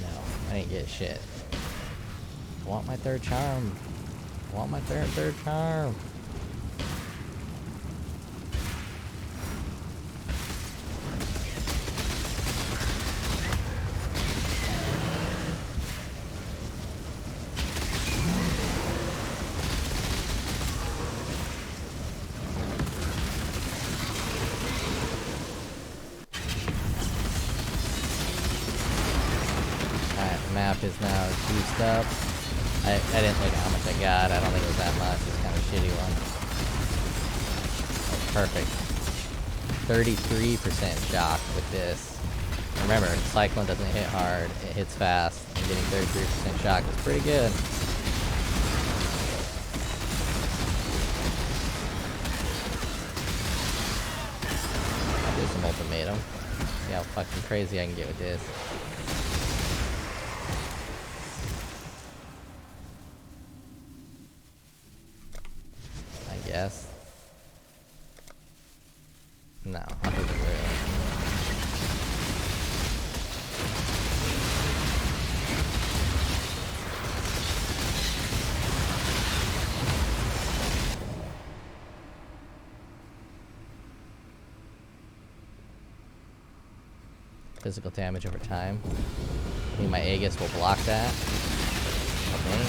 No, I didn't get shit. I want my third charm. I want my third charm. Map is now juiced up. I didn't look at how much I got. I don't think it was that much. It's kind of a shitty one. Oh, perfect. 33% shock with this. Remember, Cyclone doesn't hit hard. It hits fast. And getting 33% shock is pretty good. I'll do some ultimatum. See how fucking crazy I can get with this. Yes. No, I think it will. Physical damage over time. I think my Aegis will block that. Okay.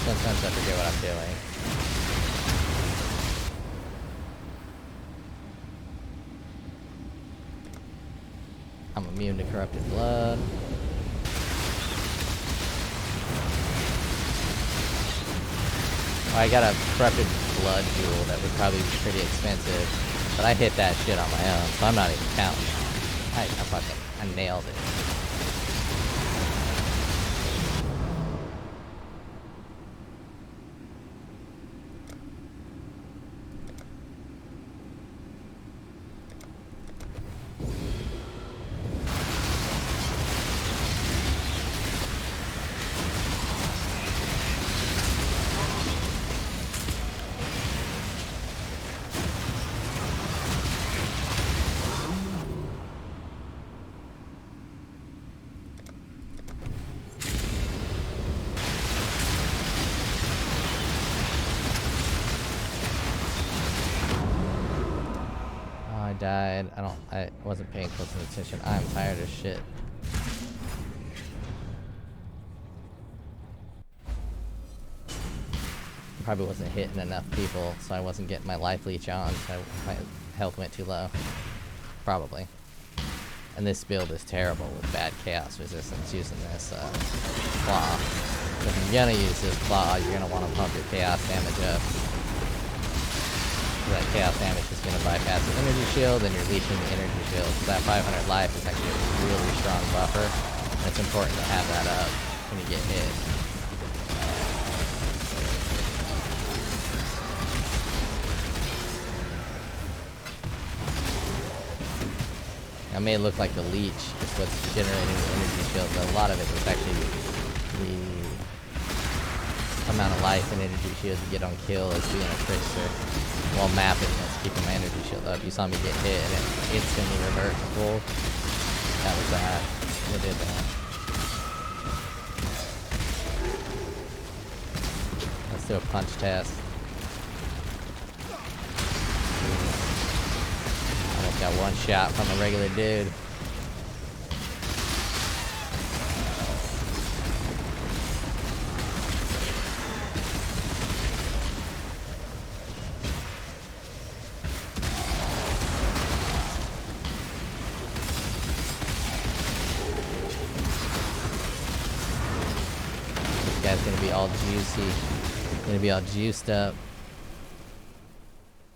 Sometimes I forget what I'm doing. I'm immune to corrupted blood. Oh, I got a corrupted blood jewel that would probably be pretty expensive, but I hit that shit on my own, so I'm not even counting. I nailed it. died. I wasn't paying close attention. I'm tired as shit. Probably wasn't hitting enough people, so I wasn't getting my life leech on, so my health went too low. Probably. And this build is terrible with bad chaos resistance using this claw. So if you're gonna use this claw, you're gonna want to pump your chaos damage up. That chaos damage is going to bypass the energy shield, and you're leeching the energy shield. So that 500 life is actually a really strong buffer, and it's important to have that up when you get hit. Now, it may look like the leech is what's generating the energy shield, but a lot of it is actually the amount of life and energy shield you get on kill as being a trickster. While mapping, that's keeping my energy shield up. You saw me get hit and it instantly revert to full. That was that. It did that. Let's do a punch test. Almost got one shot from a regular dude. Guy's gonna be all juicy, gonna be all juiced up.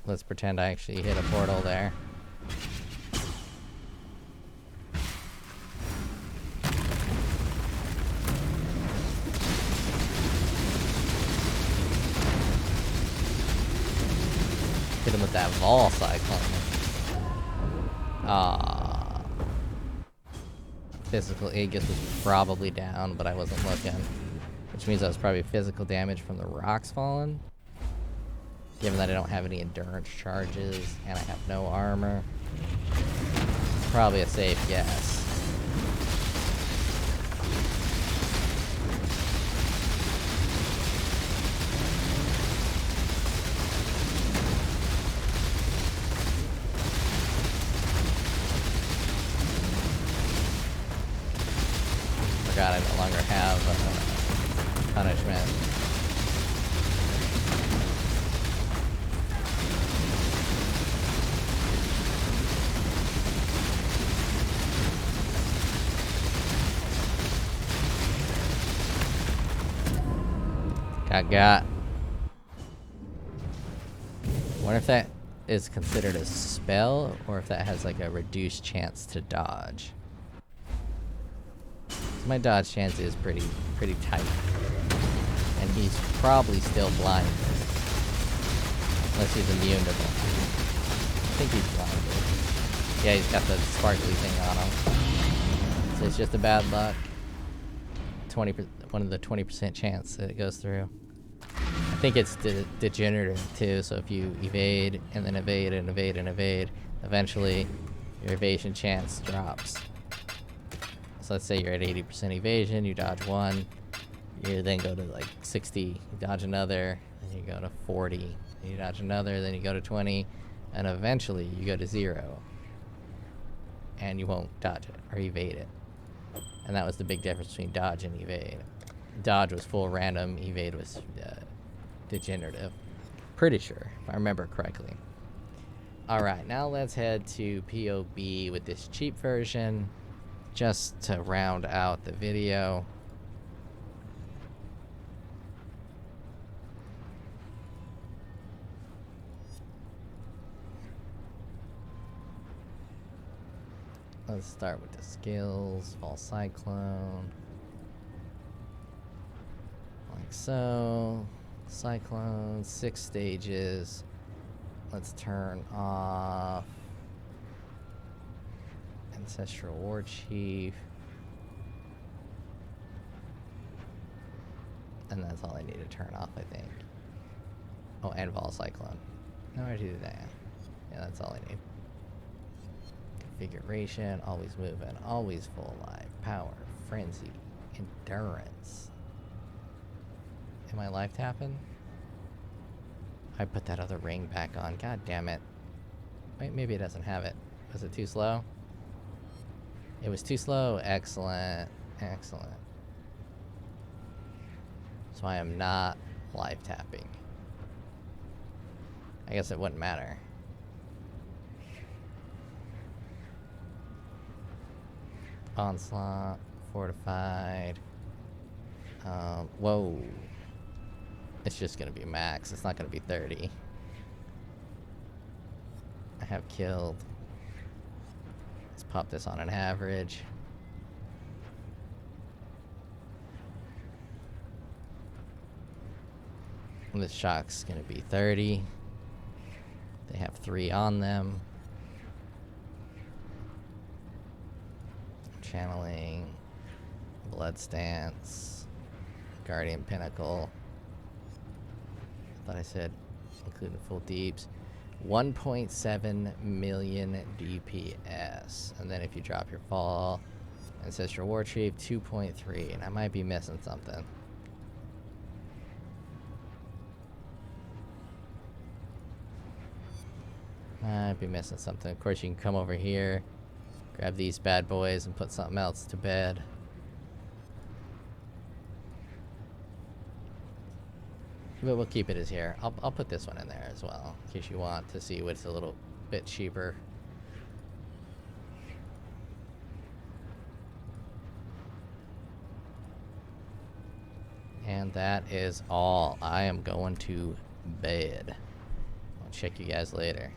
Let's pretend I actually hit a portal there. Hit him with that Vol Cyclone. Physical Aegis was probably down, but I wasn't looking. Which means that was probably physical damage from the rocks falling. Given that I don't have any endurance charges and I have no armor. Probably a safe guess. Forgot I no longer have punishment. Got. Wonder if that is considered a spell or if that has like a reduced chance to dodge. My dodge chance is pretty tight. And he's probably still blind. Unless he's immune to them. I think he's blinded. Yeah, he's got the sparkly thing on him. So it's just a bad luck. 20%, one of the 20% chance that it goes through. I think it's degenerative too, so if you evade and then evade and evade and evade, eventually your evasion chance drops. So let's say you're at 80% evasion, you dodge one, you then go to like 60, you dodge another, then you go to 40, you dodge another, then you go to 20, and eventually you go to 0. And you won't dodge it or evade it. And that was the big difference between dodge and evade. Dodge was full random, evade was degenerative. Pretty sure, if I remember correctly. Alright, now let's head to POB with this cheap version, just to round out the video. Let's start with the skills, Fall Cyclone. Like so. Cyclone, 6 stages. Let's turn off Ancestral War Chief. And that's all I need to turn off, I think. Oh, and Vol Cyclone. No, I already did that. Yeah, that's all I need. Configuration, always moving, always full life, power, frenzy, endurance. Am I life tapping? I put that other ring back on. God damn it. Wait, maybe it doesn't have it. Was it too slow? It was too slow. Excellent. Excellent. So I am not live tapping. I guess it wouldn't matter. Onslaught, fortified. Whoa. It's just gonna be max. It's not gonna be 30. I have killed. Let's pop this on an average. And this shock's gonna be 30. They have 3 on them. Channeling, Blood Stance, Guardian Pinnacle. I thought I said including full deeps. 1.7 million DPS. And then if you drop your fall, Ancestral War Chief, 2.3. And I might be missing something. Might be missing something. Of course, you can come over here, grab these bad boys, and put something else to bed. But we'll keep it as here. I'll put this one in there as well, in case you want to see what's a little bit cheaper. And that is all. I am going to bed. I'll check you guys later.